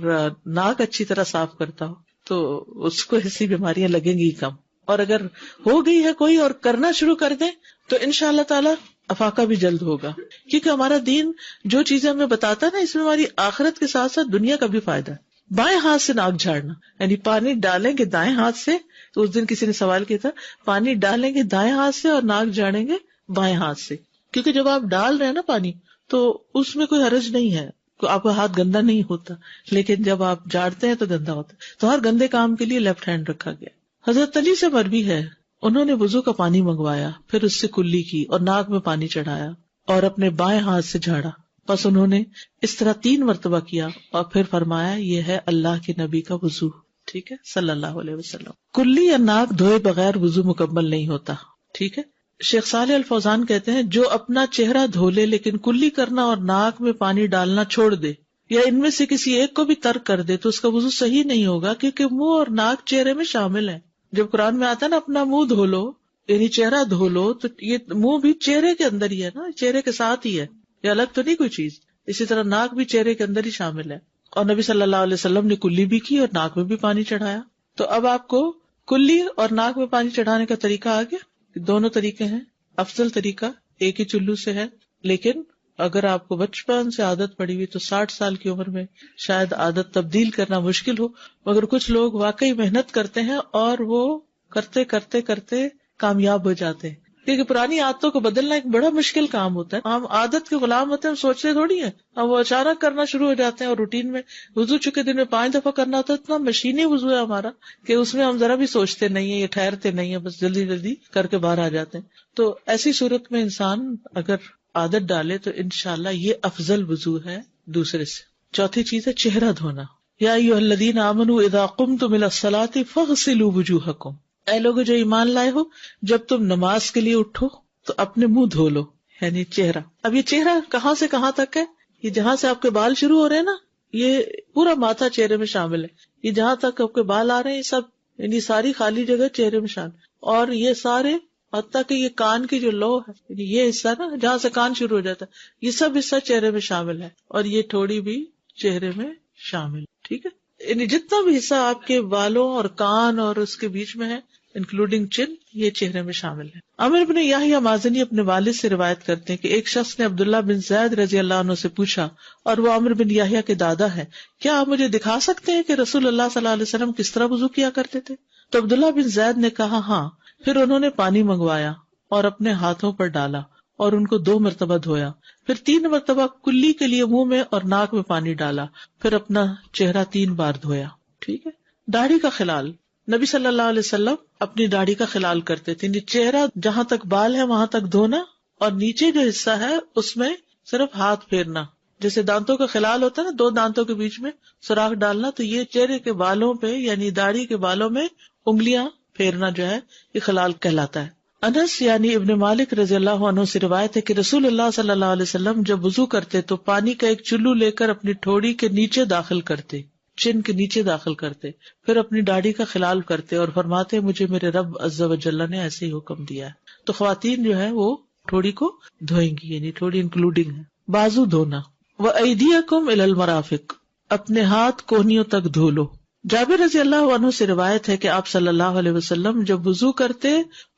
[SPEAKER 1] ناک اچھی طرح صاف کرتا ہو تو اس کو ایسی بیماریاں لگیں گی کم. اور اگر ہو گئی ہے کوئی اور کرنا شروع کر دیں تو انشاءاللہ تعالی افاقہ بھی جلد ہوگا، کیونکہ ہمارا دین جو چیزیں ہمیں بتاتا ہے نا اس میں ہماری آخرت کے ساتھ ساتھ دنیا کا بھی فائدہ ہے. بائیں ہاتھ سے ناک جھاڑنا، یعنی پانی ڈالیں گے دائیں ہاتھ سے. تو اس دن کسی نے سوال کیا تھا پانی ڈالیں گے دائیں ہاتھ سے اور ناک جھاڑیں گے بائیں ہاتھ سے، کیونکہ جب آپ ڈال رہے ہیں نا پانی تو اس میں کوئی حرج نہیں ہے، آپ کا ہاتھ گندا نہیں ہوتا، لیکن جب آپ جھاڑتے ہیں تو گندا ہوتا ہے. تو ہر گندے کام کے لیے لیفٹ ہینڈ رکھا گیا. حضرت علی سے مروی ہے انہوں نے وضو کا پانی منگوایا، پھر اس سے کلی کی اور ناک میں پانی چڑھایا اور اپنے بائیں ہاتھ سے جھاڑا. بس انہوں نے اس طرح 3 مرتبہ کیا اور پھر فرمایا یہ ہے اللہ کے نبی کا وضو. ٹھیک ہے صلی اللہ علیہ وسلم. کلی یا ناک دھوئے بغیر وضو مکمل نہیں ہوتا. ٹھیک ہے. شیخ صالح الفوزان کہتے ہیں جو اپنا چہرہ دھو لے لیکن کلی کرنا اور ناک میں پانی ڈالنا چھوڑ دے یا ان میں سے کسی ایک کو بھی ترک کر دے تو اس کا وضو صحیح نہیں ہوگا، کیونکہ منہ اور ناک چہرے میں شامل ہے. جب قرآن میں آتا ہے نا اپنا منہ دھو لو یعنی چہرہ دھو لو، تو یہ منہ بھی چہرے کے اندر ہی ہے نا، چہرے کے ساتھ ہی ہے، یہ الگ تو نہیں کوئی چیز. اسی طرح ناک بھی چہرے کے اندر ہی شامل ہے. اور نبی صلی اللہ علیہ وسلم نے کلی بھی کی اور ناک میں بھی پانی چڑھایا. تو اب آپ کو کلی اور ناک میں پانی چڑھانے کا طریقہ آ گیا. دونوں طریقے ہیں. افضل طریقہ ایک ہی چلو سے ہے، لیکن اگر آپ کو بچپن سے عادت پڑی ہوئی تو 60 سال کی عمر میں شاید عادت تبدیل کرنا مشکل ہو، مگر کچھ لوگ واقعی محنت کرتے ہیں اور وہ کرتے کرتے کرتے کامیاب ہو جاتے ہیں، کیونکہ پرانی عادتوں کو بدلنا ایک بڑا مشکل کام ہوتا ہے. ہم عادت کے غلام ہوتے ہیں، ہم سوچتے تھوڑی ہیں، ہم وہ اچانک کرنا شروع ہو جاتے ہیں. اور روٹین میں وضو چکے دن میں 5 دفعہ کرنا ہوتا ہے، اتنا مشینی وضو ہے ہمارا کہ اس میں ہم ذرا بھی سوچتے نہیں ہیں، یہ ٹھہرتے نہیں ہیں، بس جلدی جلدی کر کے باہر آ جاتے ہیں. تو ایسی صورت میں انسان اگر عادت ڈالے تو انشاءاللہ یہ افضل وضو ہے دوسرے سے. چوتھی چیز ہے چہرہ دھونا. یا ایھا الذین آمنوا اذا قمتم الی الصلاۃ فاغسلوا وجوہکم، اے لوگوں جو ایمان لائے ہو، جب تم نماز کے لیے اٹھو تو اپنے منہ دھو لو، یعنی چہرہ. اب یہ چہرہ کہاں سے کہاں تک ہے؟ یہ جہاں سے آپ کے بال شروع ہو رہے ہیں نا، یہ پورا ماتھا چہرے میں شامل ہے. یہ جہاں تک آپ کے بال آ رہے ہیں، یہ سب یعنی ساری خالی جگہ چہرے میں شامل. اور یہ سارے حتیٰ کہ یہ کان کی جو لو ہے، یعنی یہ حصہ نا جہاں سے کان شروع ہو جاتا ہے، یہ سب حصہ چہرے میں شامل ہے. اور یہ تھوڑی بھی چہرے میں شامل، ٹھیک ہے. یعنی جتنا بھی حصہ آپ کے بالوں اور کان اور اس کے بیچ میں ہے انکلوڈنگ چن، یہ چہرے میں شامل ہے. عامر بن یحییٰ مازنی اپنے والد سے روایت کرتے ہیں کہ ایک شخص نے عبداللہ بن زید رضی اللہ عنہ سے پوچھا، اور وہ عامر بن یحییٰ کے دادا ہے، کیا آپ مجھے دکھا سکتے ہیں کہ رسول اللہ صلی اللہ علیہ وسلم کس طرح وضو کیا کرتے تھے؟ تو عبداللہ بن زید نے کہا ہاں. پھر انہوں نے پانی منگوایا اور اپنے ہاتھوں پر ڈالا اور ان کو 2 مرتبہ دھویا. پھر 3 مرتبہ کلی کے لیے منہ میں اور ناک میں پانی ڈالا. پھر اپنا چہرہ 3 بار دھویا. ٹھیک ہے. داڑھی کا خلال، نبی صلی اللہ علیہ وسلم اپنی داڑھی کا خلال کرتے تھے. چہرہ جہاں تک بال ہے وہاں تک دھونا، اور نیچے جو حصہ ہے اس میں صرف ہاتھ پھیرنا. جیسے دانتوں کا خلال ہوتا ہے نا، 2 دانتوں کے بیچ میں سوراخ ڈالنا، تو یہ چہرے کے بالوں پہ یعنی داڑھی کے بالوں میں انگلیاں پھیرنا جو ہے یہ خلال کہلاتا ہے. انس یعنی ابن مالک رضی اللہ عنہ سے روایت ہے کہ رسول اللہ صلی اللہ علیہ وسلم جب وضو کرتے تو پانی کا ایک چلو لے کر اپنی ٹھوڑی کے نیچے داخل کرتے، چن کے نیچے داخل کرتے، پھر اپنی داڑھی کا خلال کرتے اور فرماتے مجھے میرے رب عز و جل نے ایسے ہی حکم دیا ہے. تو خواتین جو ہے وہ ٹھوڑی کو دھوئیں گی، یعنی ٹھوڑی انکلوڈنگ ہے. بازو دھونا. وَأَيْدِيَكُمْ إِلَى الْمَرَافِقِ، اپنے ہاتھ کوہنیوں تک دھو لو. جابر رضی اللہ عنہ سے روایت ہے کہ آپ صلی اللہ علیہ وسلم جب وضو کرتے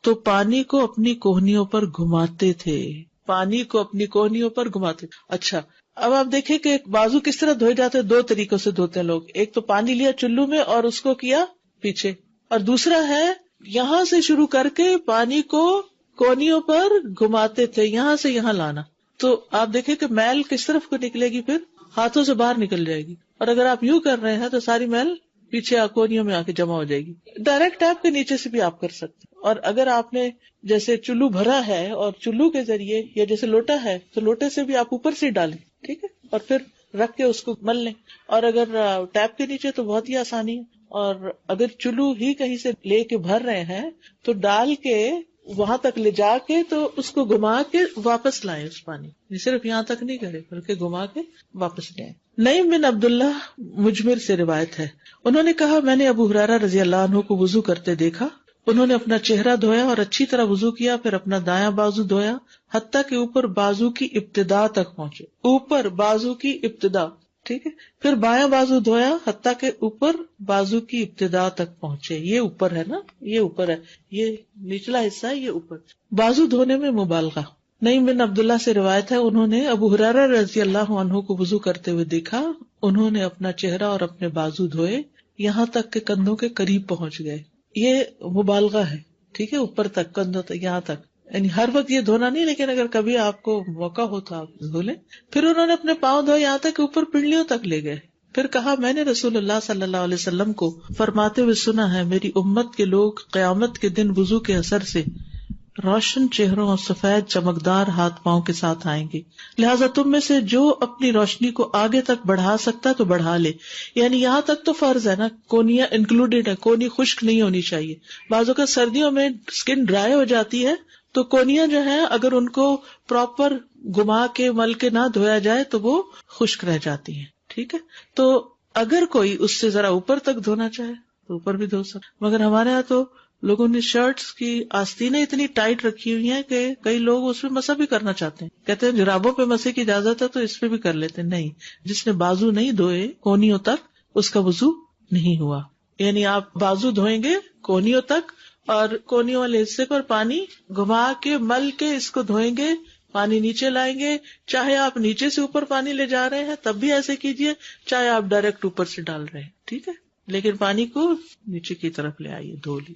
[SPEAKER 1] تو پانی کو اپنی کوہنیوں پر گھماتے تھے. پانی کو اپنی کوہنیوں پر گھماتے. اچھا، اب آپ دیکھیں کہ بازو کس طرح دھوئے جاتے ہیں. 2 طریقوں سے دھوتے ہیں لوگ. ایک تو پانی لیا چلو میں اور اس کو کیا پیچھے، اور دوسرا ہے یہاں سے شروع کر کے پانی کو کوہنیوں پر گھماتے تھے، یہاں سے یہاں لانا. تو آپ دیکھیں کہ میل کس طرف کو نکلے گی، پھر ہاتھوں سے باہر نکل جائے گی. اور اگر آپ یوں کر رہے ہیں تو ساری میل پیچھے کوہنیوں میں آ کے جمع ہو جائے گی. ڈائریکٹ ٹیپ کے نیچے سے بھی آپ کر سکتے. اور اگر آپ نے جیسے چلو بھرا ہے اور چلو کے ذریعے، یا جیسے لوٹا ہے تو لوٹے سے بھی آپ اوپر سے ڈالیں، ٹھیک ہے، اور پھر رکھ کے اس کو مل لیں. اور اگر ٹیپ کے نیچے تو بہت ہی آسانی ہے. اور اگر چلو ہی کہیں سے لے کے بھر رہے ہیں تو ڈال کے وہاں تک لے جا کے تو اس کو گھما کے واپس لائیں. اس پانی صرف یہاں تک نہیں کرے بلکہ گھما کے واپس لائیں. نعیم بن عبداللہ مجمر سے روایت ہے، انہوں نے کہا میں نے ابو ہریرہ رضی اللہ عنہ کو وضو کرتے دیکھا. انہوں نے اپنا چہرہ دھویا اور اچھی طرح وضو کیا، پھر اپنا دایاں بازو دھویا حتیٰ کہ اوپر بازو کی ابتدا تک پہنچے. اوپر بازو کی ابتدا، ٹھیک ہے. پھر بایاں بازو دھویا حتیٰ کہ اوپر بازو کی ابتدا تک پہنچے. یہ اوپر ہے نا، یہ اوپر ہے، یہ نچلا حصہ ہے، یہ اوپر. بازو دھونے میں مبالغہ. نعیم بن عبداللہ سے روایت ہے، انہوں نے ابو ہریرہ رضی اللہ عنہ کو وضو کرتے ہوئے دیکھا. انہوں نے اپنا چہرہ اور اپنے بازو دھوئے یہاں تک کہ کندھوں کے قریب پہنچ گئے. یہ مبالغہ ہے، ٹھیک ہے، اوپر تک، کندھوں تک، یہاں تک. یعنی ہر وقت یہ دھونا نہیں، لیکن اگر کبھی آپ کو موقع ہو تو آپ دھو لیں. پھر انہوں نے اپنے پاؤں دھوئے یہاں تک کہ اوپر پنڈلیوں تک لے گئے. پھر کہا میں نے رسول اللہ صلی اللہ علیہ وسلم کو فرماتے ہوئے سنا ہے، میری امت کے لوگ قیامت کے دن وضو کے اثر سے روشن چہروں اور سفید چمکدار ہاتھ پاؤں کے ساتھ آئیں گے. لہٰذا تم میں سے جو اپنی روشنی کو آگے تک بڑھا سکتا تو بڑھا لے. یعنی یہاں تک تو فرض ہے نا، کونیاں انکلوڈیڈ ہے، کونی خشک نہیں ہونی چاہیے. بعضوں کا سردیوں میں اسکن ڈرائی ہو جاتی ہے تو کونیاں جو ہیں اگر ان کو پراپر گھما کے مل کے نہ دھویا جائے تو وہ خشک رہ جاتی ہیں، ٹھیک ہے. تو اگر کوئی اس سے ذرا اوپر تک دھونا چاہے تو اوپر بھی دھو سکتا. مگر ہمارے یہاں تو لوگوں نے شرٹس کی آستینیں اتنی ٹائٹ رکھی ہوئی ہیں کہ کئی لوگ اس پہ مسح بھی کرنا چاہتے ہیں. کہتے ہیں جرابوں پہ مسح کی اجازت ہے تو اس پہ بھی کر لیتے ہیں. نہیں، جس نے بازو نہیں دھوئے کونیوں تک اس کا وضو نہیں ہوا. یعنی آپ بازو دھوئیں گے کونیوں تک اور کونیوں والے حصے پر پانی گھما کے مل کے اس کو دھوئیں گے پانی نیچے لائیں گے، چاہے آپ نیچے سے اوپر پانی لے جا رہے ہیں تب بھی ایسے کیجئے، چاہے آپ ڈائریکٹ اوپر سے ڈال رہے ہیں، ٹھیک ہے، لیکن پانی کو نیچے کی طرف لے آئیے، دھو لی۔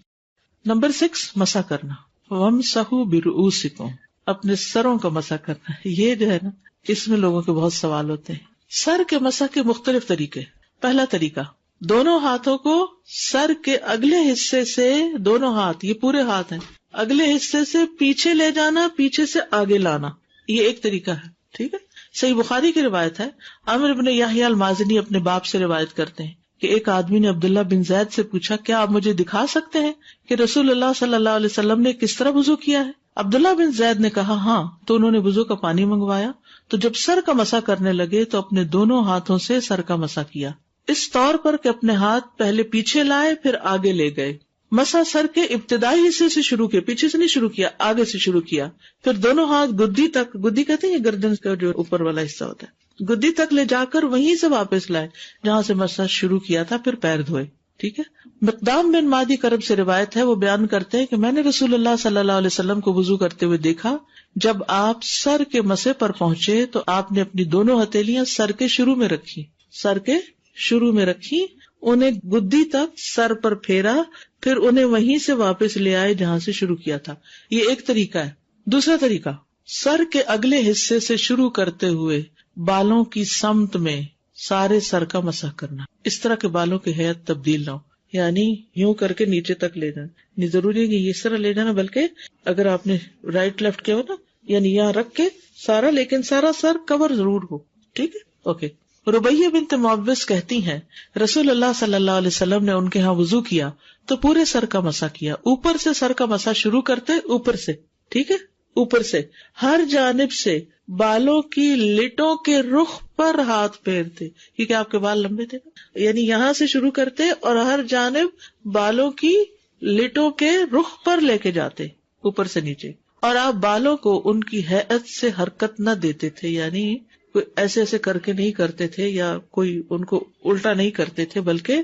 [SPEAKER 1] نمبر 6، مسح کرنا، وَامْسَحُوا بِرُؤُوسِكُمْ، اپنے سروں کا مسح کرنا۔ یہ جو ہے نا، اس میں لوگوں کے بہت سوال ہوتے ہیں۔ سر کے مسح کے مختلف طریقے۔ پہلا طریقہ، دونوں ہاتھوں کو سر کے اگلے حصے سے، دونوں ہاتھ، یہ پورے ہاتھ ہیں، اگلے حصے سے پیچھے لے جانا، پیچھے سے آگے لانا، یہ ایک طریقہ ہے، ٹھیک ہے۔ صحیح بخاری کی روایت ہے، عامر بن یحییٰ المازنی اپنے باپ سے روایت کرتے ہیں کہ ایک آدمی نے عبداللہ بن زید سے پوچھا، کیا آپ مجھے دکھا سکتے ہیں کہ رسول اللہ صلی اللہ علیہ وسلم نے کس طرح وضو کیا ہے؟ عبداللہ بن زید نے کہا ہاں، تو انہوں نے وضو کا پانی منگوایا، تو جب سر کا مسح کرنے لگے تو اپنے دونوں ہاتھوں سے سر کا مسح کیا، اس طور پر کہ اپنے ہاتھ پہلے پیچھے لائے پھر آگے لے گئے۔ مسح سر کے ابتدائی حصے سے شروع کیا، پیچھے سے نہیں شروع کیا، آگے سے شروع کیا، پھر دونوں ہاتھ گدی تک، گدی کہتے ہیں گردن کا جو اوپر والا حصہ ہوتا ہے، گدی تک لے جا کر وہیں سے واپس لائے جہاں سے مسح شروع کیا تھا، پھر پیر دھوئے، ٹھیک ہے۔ مقدام بن مادی کرب سے روایت ہے، وہ بیان کرتے ہیں کہ میں نے رسول اللہ صلی اللہ علیہ وسلم کو وضو کرتے ہوئے دیکھا، جب آپ سر کے مسح پر پہنچے تو آپ نے اپنی دونوں ہتھیلیاں سر کے شروع میں رکھی، سر کے شروع میں رکھی، انہیں گدی تک سر پر پھیرا، پھر انہیں وہیں سے واپس لے آئے جہاں سے شروع کیا تھا۔ یہ ایک طریقہ ہے۔ دوسرا طریقہ، سر کے اگلے حصے سے شروع کرتے ہوئے بالوں کی سمت میں سارے سر کا مسح کرنا، اس طرح کے بالوں کی ہیئت تبدیل نہ ہو، یعنی یوں کر کے نیچے تک لے جانا، نہیں ضروری ہے کہ اس طرح لے جانا، بلکہ اگر آپ نے رائٹ لیفٹ کیا ہو نا، یعنی یہاں رکھ کے سارا، لیکن سارا سر کور ضرور ہو، ٹھیک ہے، اوکے۔ ربیہ بنت معوذ کہتی ہیں رسول اللہ صلی اللہ علیہ وسلم نے ان کے ہاں وضو کیا تو پورے سر کا مسح کیا، اوپر سے سر کا مسح شروع کرتے، اوپر سے، ٹھیک ہے، اوپر سے ہر جانب سے بالوں کی لٹوں کے رخ پر ہاتھ پھیرتے، کیونکہ آپ کے بال لمبے تھے، یعنی یہاں سے شروع کرتے اور ہر جانب بالوں کی لٹوں کے رخ پر لے کے جاتے، اوپر سے نیچے، اور آپ بالوں کو ان کی ہیئت سے حرکت نہ دیتے تھے، یعنی کوئی ایسے ایسے کر کے نہیں کرتے تھے یا کوئی ان کو الٹا نہیں کرتے تھے، بلکہ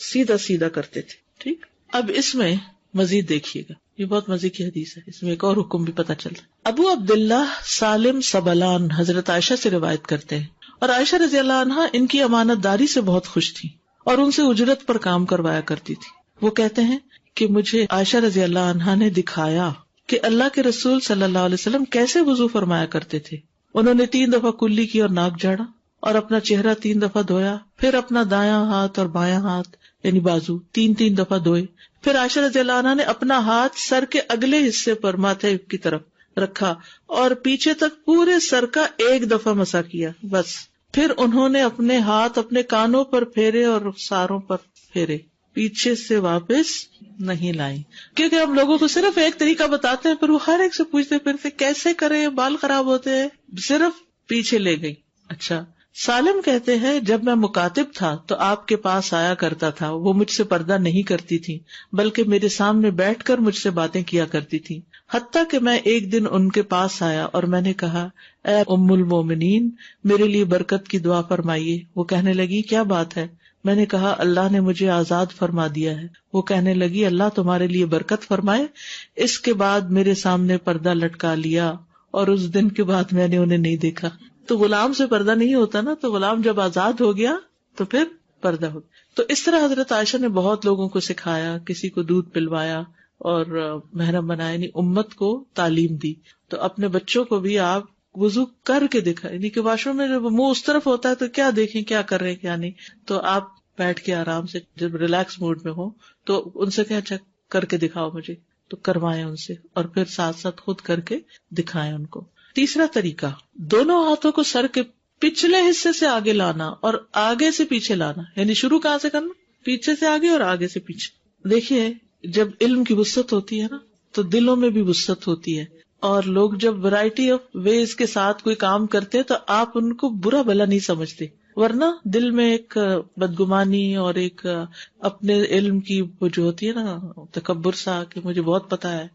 [SPEAKER 1] سیدھا سیدھا کرتے تھے، ٹھیک۔ اب اس میں مزید دیکھیے گا، یہ بہت مزے کی حدیث ہے، اس میں ایک اور حکم بھی پتہ چلتا ہے۔ ابو عبداللہ سالم سبلان حضرت عائشہ سے روایت کرتے ہیں، اور عائشہ رضی اللہ عنہا ان کی امانت داری سے بہت خوش تھی اور ان سے اجرت پر کام کروایا کرتی تھی۔ وہ کہتے ہیں کہ مجھے عائشہ رضی اللہ عنہا نے دکھایا کہ اللہ کے رسول صلی اللہ علیہ وسلم کیسے وضو فرمایا کرتے تھے۔ انہوں نے 3 دفعہ کلی کی اور ناک جھاڑا اور اپنا چہرہ 3 دفعہ دھویا، پھر اپنا دایاں ہاتھ اور بایاں ہاتھ یعنی بازو 3 دفعہ دھوئے، پھر عائشہ رضی اللہ عنہا نے اپنا ہاتھ سر کے اگلے حصے پر ماتھے کی طرف رکھا اور پیچھے تک پورے سر کا 1 دفعہ مسح کیا، بس۔ پھر انہوں نے اپنے ہاتھ اپنے کانوں پر پھیرے اور ساروں پر پھیرے، پیچھے سے واپس نہیں لائیں، کیونکہ ہم لوگوں کو صرف ایک طریقہ بتاتے ہیں، پھر وہ ہر ایک سے پوچھتے پھرتے کیسے کریں، بال خراب ہوتے ہیں، صرف پیچھے لے گئی۔ اچھا، سالم کہتے ہیں جب میں مکاتب تھا تو آپ کے پاس آیا کرتا تھا، وہ مجھ سے پردہ نہیں کرتی تھی بلکہ میرے سامنے بیٹھ کر مجھ سے باتیں کیا کرتی تھی، حتیٰ کہ میں ایک دن ان کے پاس آیا اور میں نے کہا اے ام المومنین میرے لیے برکت کی دعا فرمائیے۔ وہ کہنے لگی کیا بات ہے؟ میں نے کہا اللہ نے مجھے آزاد فرما دیا ہے۔ وہ کہنے لگی اللہ تمہارے لیے برکت فرمائے۔ اس کے بعد میرے سامنے پردہ لٹکا لیا اور اس دن کے بعد میں نے انہیں نہیں دیکھا۔ تو غلام سے پردہ نہیں ہوتا نا، تو غلام جب آزاد ہو گیا تو پھر پردہ ہو گیا۔ تو اس طرح حضرت عائشہ نے بہت لوگوں کو سکھایا، کسی کو دودھ پلوایا اور محرم بنایا، یعنی امت کو تعلیم دی۔ تو اپنے بچوں کو بھی آپ وضو کر کے دکھا، یعنی کہ واش روم میں جب منہ اس طرف ہوتا ہے تو کیا دیکھیں کیا کر رہے ہیں کیا نہیں، تو آپ بیٹھ کے آرام سے جب ریلیکس موڈ میں ہو تو ان سے کیا اچھا کر کے دکھاؤ مجھے، تو کروائیں ان سے، اور پھر ساتھ ساتھ خود کر کے دکھائیں ان کو۔ تیسرا طریقہ، دونوں ہاتھوں کو سر کے پچھلے حصے سے آگے لانا اور آگے سے پیچھے لانا، یعنی شروع کہاں سے کرنا؟ پیچھے سے آگے اور آگے سے پیچھے۔ دیکھیے جب علم کی وسعت ہوتی ہے نا تو دلوں میں بھی وسعت ہوتی ہے، اور لوگ جب ورائٹی آف ویز کے ساتھ کوئی کام کرتے تو آپ ان کو برا بھلا نہیں سمجھتے، ورنہ دل میں ایک بدگمانی اور ایک اپنے علم کی وہ جو ہوتی ہے نا تکبر سا کہ مجھے بہت پتا ہے،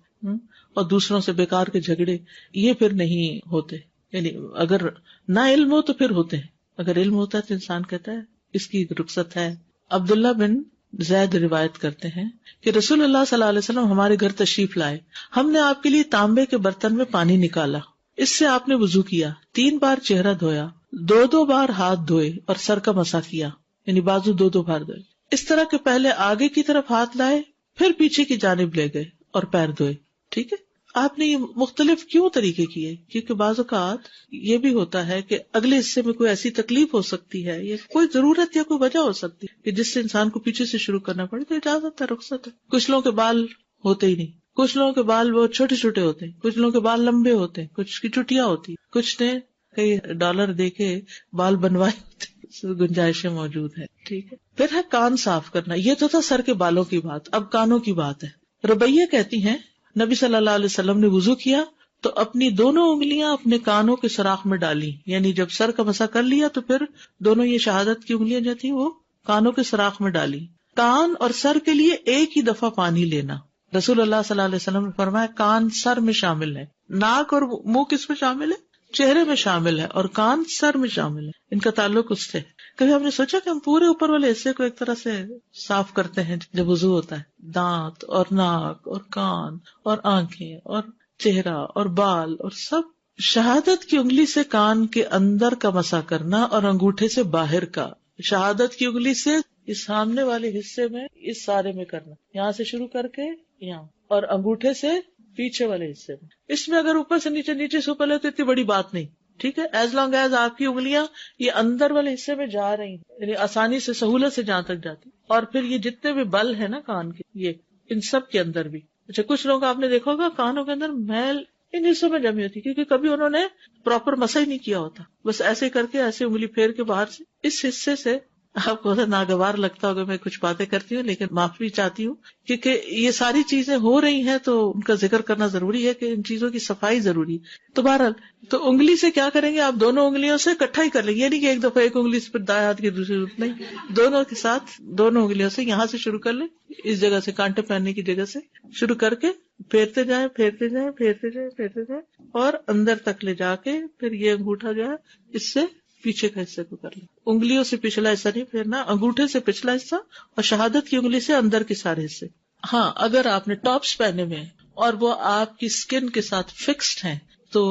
[SPEAKER 1] اور دوسروں سے بیکار کے جھگڑے، یہ پھر نہیں ہوتے۔ یعنی اگر نہ علم ہو تو پھر ہوتے ہیں، اگر علم ہوتا ہے تو انسان کہتا ہے اس کی رخصت ہے۔ عبداللہ بن زید روایت کرتے ہیں کہ رسول اللہ صلی اللہ علیہ وسلم ہمارے گھر تشریف لائے، ہم نے آپ کے لیے تانبے کے برتن میں پانی نکالا، اس سے آپ نے وضو کیا، 3 بار چہرہ دھویا، 2 بار ہاتھ دھوئے اور سر کا مسح کیا، یعنی بازو 2 بار دھوئے. اس طرح کہ پہلے آگے کی طرف ہاتھ لائے، پھر پیچھے کی جانب لے گئے اور پیر دھوئے. ٹھیک ہے. آپ نے یہ مختلف کیوں طریقے کیے؟ کیونکہ بعض اوقات یہ بھی ہوتا ہے کہ اگلے حصے میں کوئی ایسی تکلیف ہو سکتی ہے یا کوئی ضرورت یا کوئی وجہ ہو سکتی ہے کہ جس سے انسان کو پیچھے سے شروع کرنا پڑے، تو اجازت ہے، رخصت ہے. کچھ لوگوں کے بال ہوتے ہی نہیں، کچھ لوگوں کے بال بہت چھوٹے چھوٹے ہوتے ہیں، کچھ لوگوں کے بال لمبے ہوتے ہیں، کچھ کی چٹیاں ہوتی، کچھ نے کئی $، دے کے بال بنوائے ہوتے، گنجائشیں موجود ہیں. ٹھیک ہے. پھر ہے کان صاف کرنا. یہ تو تھا سر کے بالوں کی بات، اب کانوں کی بات ہے. ربیہ کہتی ہیں نبی صلی اللہ علیہ وسلم نے وضو کیا تو اپنی دونوں انگلیاں اپنے کانوں کے سوراخ میں ڈالی، یعنی جب سر کا مسح کر لیا تو پھر دونوں یہ شہادت کی انگلیاں جو تھیں وہ کانوں کے سوراخ میں ڈالی. کان اور سر کے لیے ایک ہی دفعہ پانی لینا. رسول اللہ صلی اللہ علیہ وسلم نے فرمایا کان سر میں شامل ہے، ناک اور منہ کس میں شامل ہے؟ چہرے میں شامل ہے، اور کان سر میں شامل ہے. ان کا تعلق اس سے. کبھی ہم نے سوچا کہ ہم پورے اوپر والے حصے کو ایک طرح سے صاف کرتے ہیں جب وضو ہوتا ہے، دانت اور ناک اور کان اور آنکھیں اور چہرہ اور بال اور سب. شہادت کی انگلی سے کان کے اندر کا مسح کرنا اور انگوٹھے سے باہر کا. شہادت کی انگلی سے اس سامنے والے حصے میں اس سارے میں کرنا، یہاں سے شروع کر کے یہاں، اور انگوٹھے سے پیچھے والے حصے میں. اس میں اگر اوپر سے نیچے، نیچے سے اوپر لے تو اتنی بڑی بات نہیں. ٹھیک ہے. ایز لانگ ایز آپ کی انگلیاں یہ اندر والے حصے میں جا رہی ہیں، یعنی آسانی سے سہولت سے جہاں تک جاتی. اور پھر یہ جتنے بھی بل ہے نا کان کے، یہ ان سب کے اندر بھی. اچھا، کچھ لوگ آپ نے دیکھا ہوگا کانوں کے اندر میل ان حصوں میں جمی ہوتی، کیونکہ کبھی انہوں نے پراپر مسح ہی نہیں کیا ہوتا، بس ایسے کر کے ایسے انگلی پھیر کے باہر سے. اس حصے سے آپ کو ناگوار لگتا ہوگا میں کچھ باتیں کرتی ہوں، لیکن معافی چاہتی ہوں کیونکہ یہ ساری چیزیں ہو رہی ہیں تو ان کا ذکر کرنا ضروری ہے کہ ان چیزوں کی صفائی ضروری ہے. تو بہرحال تو انگلی سے کیا کریں گے آپ؟ دونوں انگلیوں سے اکٹھا ہی کر لیں گے، یہ نہیں کہ ایک دفعہ ایک انگلی سے پھر دائیں ہاتھ کی دوسری، نہیں، دونوں کے ساتھ دونوں انگلیوں سے یہاں سے شروع کر لیں، اس جگہ سے کانٹے پہننے کی جگہ سے شروع کر کے پھیرتے جائیں پھیرتے جائیں پھیرتے جائیں پھیرتے جائیں اور اندر تک لے جا کے پھر یہ انگوٹھا جو ہے اس سے پیچھے کا حصے کو کر لیں. انگلیوں سے پچھلا حصہ نہیں پھیرنا، انگوٹھے سے پچھلا حصہ اور شہادت کی انگلی سے اندر کے سارے حصے. ہاں، اگر آپ نے ٹاپس پہنے ہوئے اور وہ آپ کی اسکن کے ساتھ فکسڈ ہیں تو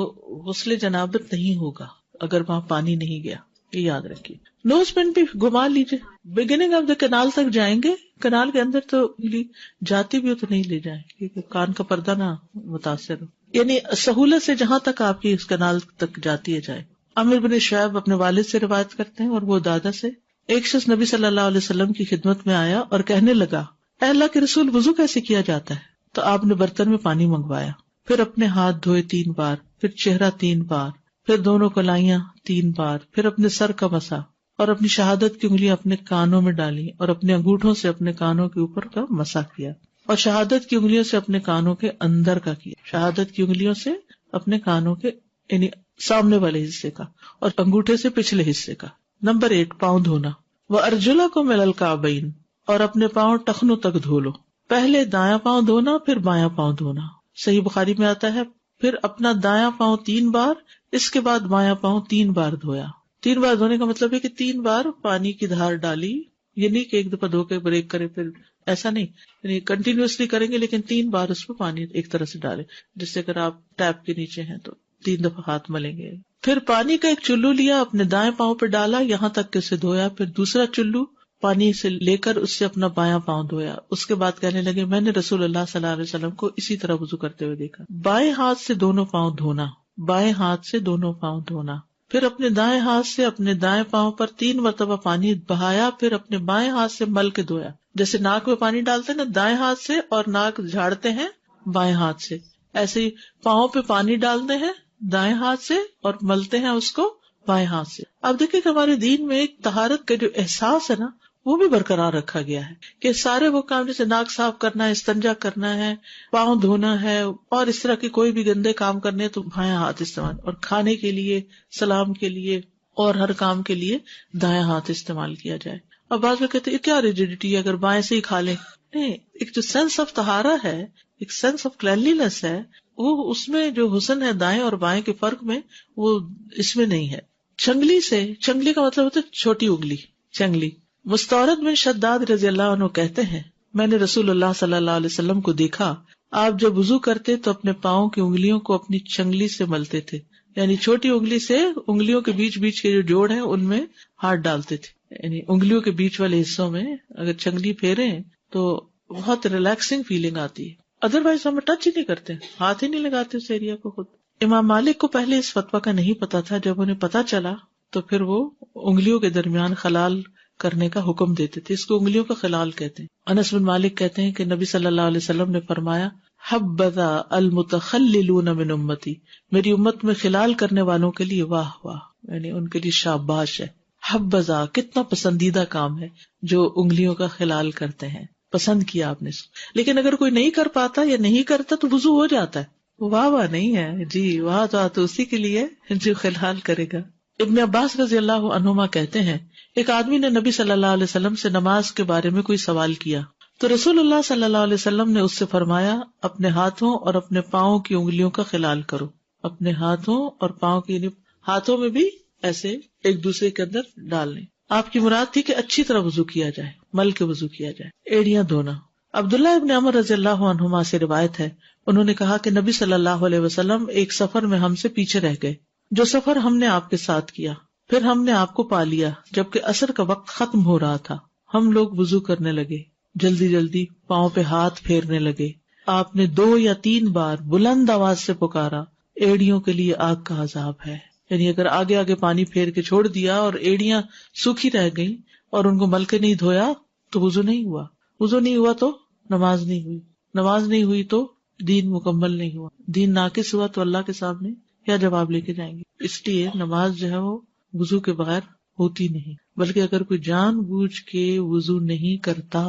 [SPEAKER 1] غسل جنابت نہیں ہوگا اگر وہاں پانی نہیں گیا، یہ یاد رکھیے. نوز پن بھی گھما لیجیے. بگننگ آف دا کنال تک جائیں گے، کنال کے اندر تو انگلی جاتی بھی ہو تو نہیں لے جائیں کیونکہ کان کا پردہ نہ متاثر ہو، یعنی سہولت سے جہاں تک آپ کی اس کنال تک جاتی ہے جائے. عامر بن شعیب اپنے والد سے روایت کرتے ہیں اور وہ دادا سے، ایک شخص نبی صلی اللہ علیہ وسلم کی خدمت میں آیا اور کہنے لگا، اے اللہ کے رسول، وضو کیسے کیا جاتا ہے؟ تو آپ نے برتن میں پانی منگوایا، پھر اپنے ہاتھ دھوئے 3 بار، پھر چہرہ 3 بار، پھر دونوں کلائیاں 3 بار، پھر اپنے سر کا مسا اور اپنی شہادت کی انگلیاں اپنے کانوں میں ڈالی اور اپنے انگوٹھوں سے اپنے کانوں کے اوپر کا مسا کیا اور شہادت کی انگلیوں سے اپنے کانوں کے اندر کا کیا. شہادت کی انگلیوں سے اپنے کانوں کے یعنی سامنے والے حصے کا اور انگوٹھے سے پچھلے حصے کا. نمبر 8، پاؤں دھونا. وَأَرْجُلَكُمْ إِلَى الْكَعْبَيْنِ، اور اپنے پاؤں ٹخنوں تک دھو لو. پہلے دایاں پاؤں دھونا، پھر بایاں پاؤں دھونا. صحیح بخاری میں آتا ہے پھر اپنا دایاں پاؤں 3 بار، اس کے بعد بایاں پاؤں 3 بار دھویا. 3 بار دھونے کا مطلب ہے کہ 3 بار پانی کی دھار ڈالی، یہ نہیں کہ ایک دفعہ دھو کے بریک کرے، پھر ایسا نہیں، یعنی کنٹینیوسلی کریں گے لیکن 3 بار اس میں پانی ایک طرح سے ڈالے. جس سے اگر آپ ٹیپ کے نیچے ہیں تو 3 دفعہ ہاتھ ملیں گے. پھر پانی کا ایک چلو لیا، اپنے دائیں پاؤں پہ ڈالا یہاں تک کہ اسے دھویا. پھر دوسرا چلو پانی سے لے کر اس سے اپنا بایاں پاؤں دھویا. اس کے بعد کہنے لگے، میں نے رسول اللہ صلی اللہ علیہ وسلم کو اسی طرح وضو کرتے ہوئے دیکھا. بائیں ہاتھ سے دونوں پاؤں دھونا، بائیں ہاتھ سے دونوں پاؤں دھونا. پھر اپنے دائیں ہاتھ سے اپنے دائیں پاؤں پر 3 مرتبہ پانی بہایا. پھر اپنے بائیں ہاتھ سے مل کے دھویا. جیسے ناک میں پانی ڈالتے ہیں نا دائیں ہاتھ سے اور ناک جھاڑتے ہیں بائیں ہاتھ سے، ایسے ہی پاؤں پہ پانی ڈالتے ہیں دائیں ہاتھ سے اور ملتے ہیں اس کو بائیں ہاتھ سے. اب دیکھیں کہ ہمارے دین میں ایک طہارت کا جو احساس ہے نا وہ بھی برقرار رکھا گیا ہے کہ سارے وہ کام جیسے ناک صاف کرنا ہے، استنجا کرنا ہے، پاؤں دھونا ہے اور اس طرح کے کوئی بھی گندے کام کرنے تو بائیں ہاتھ استعمال، اور کھانے کے لیے، سلام کے لیے اور ہر کام کے لیے دائیں ہاتھ استعمال کیا جائے. اب بعض لوگ کہتے ہیں کیا ریجیڈیٹی ہے اگر بائیں سے ہی کھا لیں. نہیں، ایک جو سینس آف طہارہ ہے، ایک سینس آف کلینلینس ہے، وہ اس میں جو حسن ہے دائیں اور بائیں کے فرق میں وہ اس میں نہیں ہے. چنگلی سے، چنگلی کا مطلب ہوتا ہے چھوٹی انگلی، چنگلی. مستورد بن شداد رضی اللہ عنہ کہتے ہیں، میں نے رسول اللہ صلی اللہ علیہ وسلم کو دیکھا، آپ جب وضو کرتے تو اپنے پاؤں کی انگلیوں کو اپنی چنگلی سے ملتے تھے یعنی چھوٹی انگلی سے انگلیوں کے بیچ بیچ کے جو جوڑ ہیں ان میں ہاتھ ڈالتے تھے، یعنی انگلیوں کے بیچ والے حصوں میں اگر چنگلی پھیرے تو بہت ریلیکسنگ فیلنگ آتی ہے. ادروائز ہم ٹچ ہی نہیں کرتے، ہاتھ ہی نہیں لگاتے اس ایریا کو خود. امام مالک کو پہلے اس فتویٰ کا نہیں پتا تھا، جب انہیں پتا چلا تو پھر وہ انگلیوں کے درمیان خلال کرنے کا حکم دیتے تھے. اس کو انگلیوں کا خلال کہتے ہیں. انس بن مالک کہتے ہیں کہ نبی صلی اللہ علیہ وسلم نے فرمایا حبذا المتخللون من امتی، میری امت میں خلال کرنے والوں کے لیے واہ واہ، یعنی ان کے لیے شاباش ہے. حبذا کتنا پسندیدہ کام ہے جو انگلیوں کا خلال کرتے ہیں، پسند کیا آپ نے. لیکن اگر کوئی نہیں کر پاتا یا نہیں کرتا تو وضو ہو جاتا ہے. واہ واہ نہیں ہے جی، واہ تو اسی کے لیے جو خلال کرے گا. ابن عباس رضی اللہ عنہما کہتے ہیں ایک آدمی نے نبی صلی اللہ علیہ وسلم سے نماز کے بارے میں کوئی سوال کیا تو رسول اللہ صلی اللہ علیہ وسلم نے اس سے فرمایا اپنے ہاتھوں اور اپنے پاؤں کی انگلیوں کا خلال کرو. اپنے ہاتھوں اور پاؤں کی، یعنی ہاتھوں میں بھی ایسے ایک دوسرے کے اندر ڈال لیں. آپ کی مراد تھی کہ اچھی طرح وضو کیا جائے، مل کے وضو کیا جائے، ایڑیاں دھونا. عبداللہ ابن عمر رضی اللہ عنہما سے روایت ہے، انہوں نے کہا کہ نبی صلی اللہ علیہ وسلم ایک سفر میں ہم سے پیچھے رہ گئے، جو سفر ہم نے آپ کے ساتھ کیا. پھر ہم نے آپ کو پا لیا جبکہ عصر کا وقت ختم ہو رہا تھا. ہم لوگ وضو کرنے لگے، جلدی جلدی پاؤں پہ ہاتھ پھیرنے لگے. آپ نے 2 یا 3 بار بلند آواز سے پکارا ایڑیوں کے لیے آگ کا عذاب ہے. یعنی اگر آگے آگے پانی پھیر کے چھوڑ دیا اور ایڑیاں سوکھی رہ گئی اور ان کو مل کے نہیں دھویا تو وضو نہیں ہوا. وضو نہیں ہوا تو نماز نہیں ہوئی. نماز نہیں ہوئی تو دین مکمل نہیں ہوا. دین ناقص ہوا تو اللہ کے سامنے کیا جواب لے کے جائیں گے. اس لیے نماز جو ہے وہ وضو کے بغیر ہوتی نہیں. بلکہ اگر کوئی جان بوجھ کے وضو نہیں کرتا،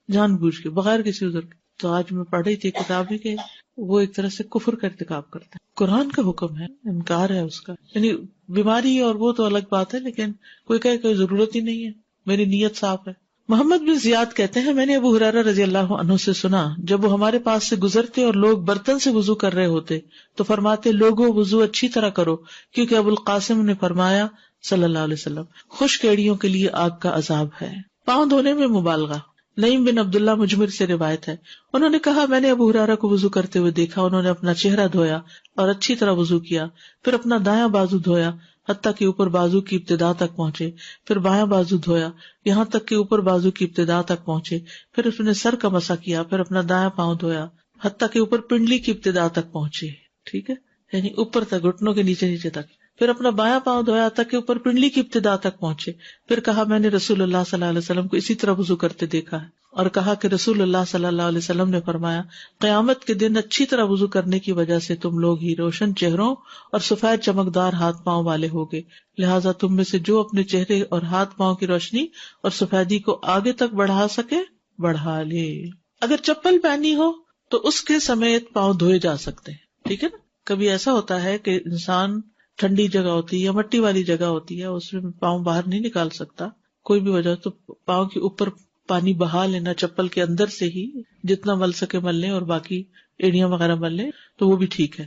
[SPEAKER 1] جان بوجھ کے بغیر کسی عذر کے، تو آج میں پڑھ رہی تھی کتاب میں کہ وہ ایک طرح سے کفر کا ارتکاب کرتا ہے. قرآن کا حکم ہے، انکار ہے اس کا. یعنی بیماری اور وہ تو الگ بات ہے، لیکن کوئی کہے کوئی ضرورت ہی نہیں ہے، میری نیت صاف ہے. محمد بن زیاد کہتے ہیں میں نے ابو ہریرہ رضی اللہ عنہ سے سنا جب وہ ہمارے پاس سے گزرتے اور لوگ برتن سے وضو کر رہے ہوتے تو فرماتے لوگوں وضو اچھی طرح کرو، کیونکہ ابو القاسم نے فرمایا صلی اللہ علیہ وسلم خشک ایڑیوں کے لیے آگ کا عذاب ہے. پاؤں دھونے میں مبالغہ. نعیم بن عبداللہ مجمر سے روایت ہے، انہوں نے کہا میں نے ابو ہریرہ کو وضو کرتے ہوئے دیکھا. انہوں نے اپنا چہرہ دھویا اور اچھی طرح وضو کیا، پھر اپنا دایاں بازو دھویا حتیٰ کہ اوپر بازو کی ابتدا تک پہنچے، پھر بایاں بازو دھویا یہاں تک کہ اوپر بازو کی ابتدا تک پہنچے، پھر اس نے سر کا مسح کیا، پھر اپنا دایاں پاؤں دھویا حتیٰ کہ اوپر پنڈلی کی ابتدا تک پہنچے. ٹھیک ہے، یعنی اوپر تک، گھٹنوں کے نیچے نیچے تک. پھر اپنا بایاں پاؤں دھویا تک کہ اوپر پنڈلی کی ابتدا تک پہنچے. پھر کہا میں نے رسول اللہ صلی اللہ علیہ وسلم کو اسی طرح وضو کرتے دیکھا ہے، اور کہا کہ رسول اللہ صلی اللہ علیہ وسلم نے فرمایا قیامت کے دن اچھی طرح وضو کرنے کی وجہ سے تم لوگ ہی روشن چہروں اور سفید چمکدار ہاتھ پاؤں والے ہوگے. لہٰذا تم میں سے جو اپنے چہرے اور ہاتھ پاؤں کی روشنی اور سفیدی کو آگے تک بڑھا سکے بڑھا لے. اگر چپل پہنی ہو تو اس کے سمیت پاؤں دھوئے جا سکتے ہیں. ٹھیک ہے نا. کبھی ایسا ہوتا ہے کہ انسان ٹھنڈی جگہ ہوتی ہے یا مٹی والی جگہ ہوتی ہے، اس میں پاؤں باہر نہیں نکال سکتا کوئی بھی وجہ، تو پاؤں کے اوپر پانی بہا لینا چپل کے اندر سے ہی، جتنا مل سکے مل لیں اور باقی ایڑیاں وغیرہ مل لیں تو وہ بھی ٹھیک ہے.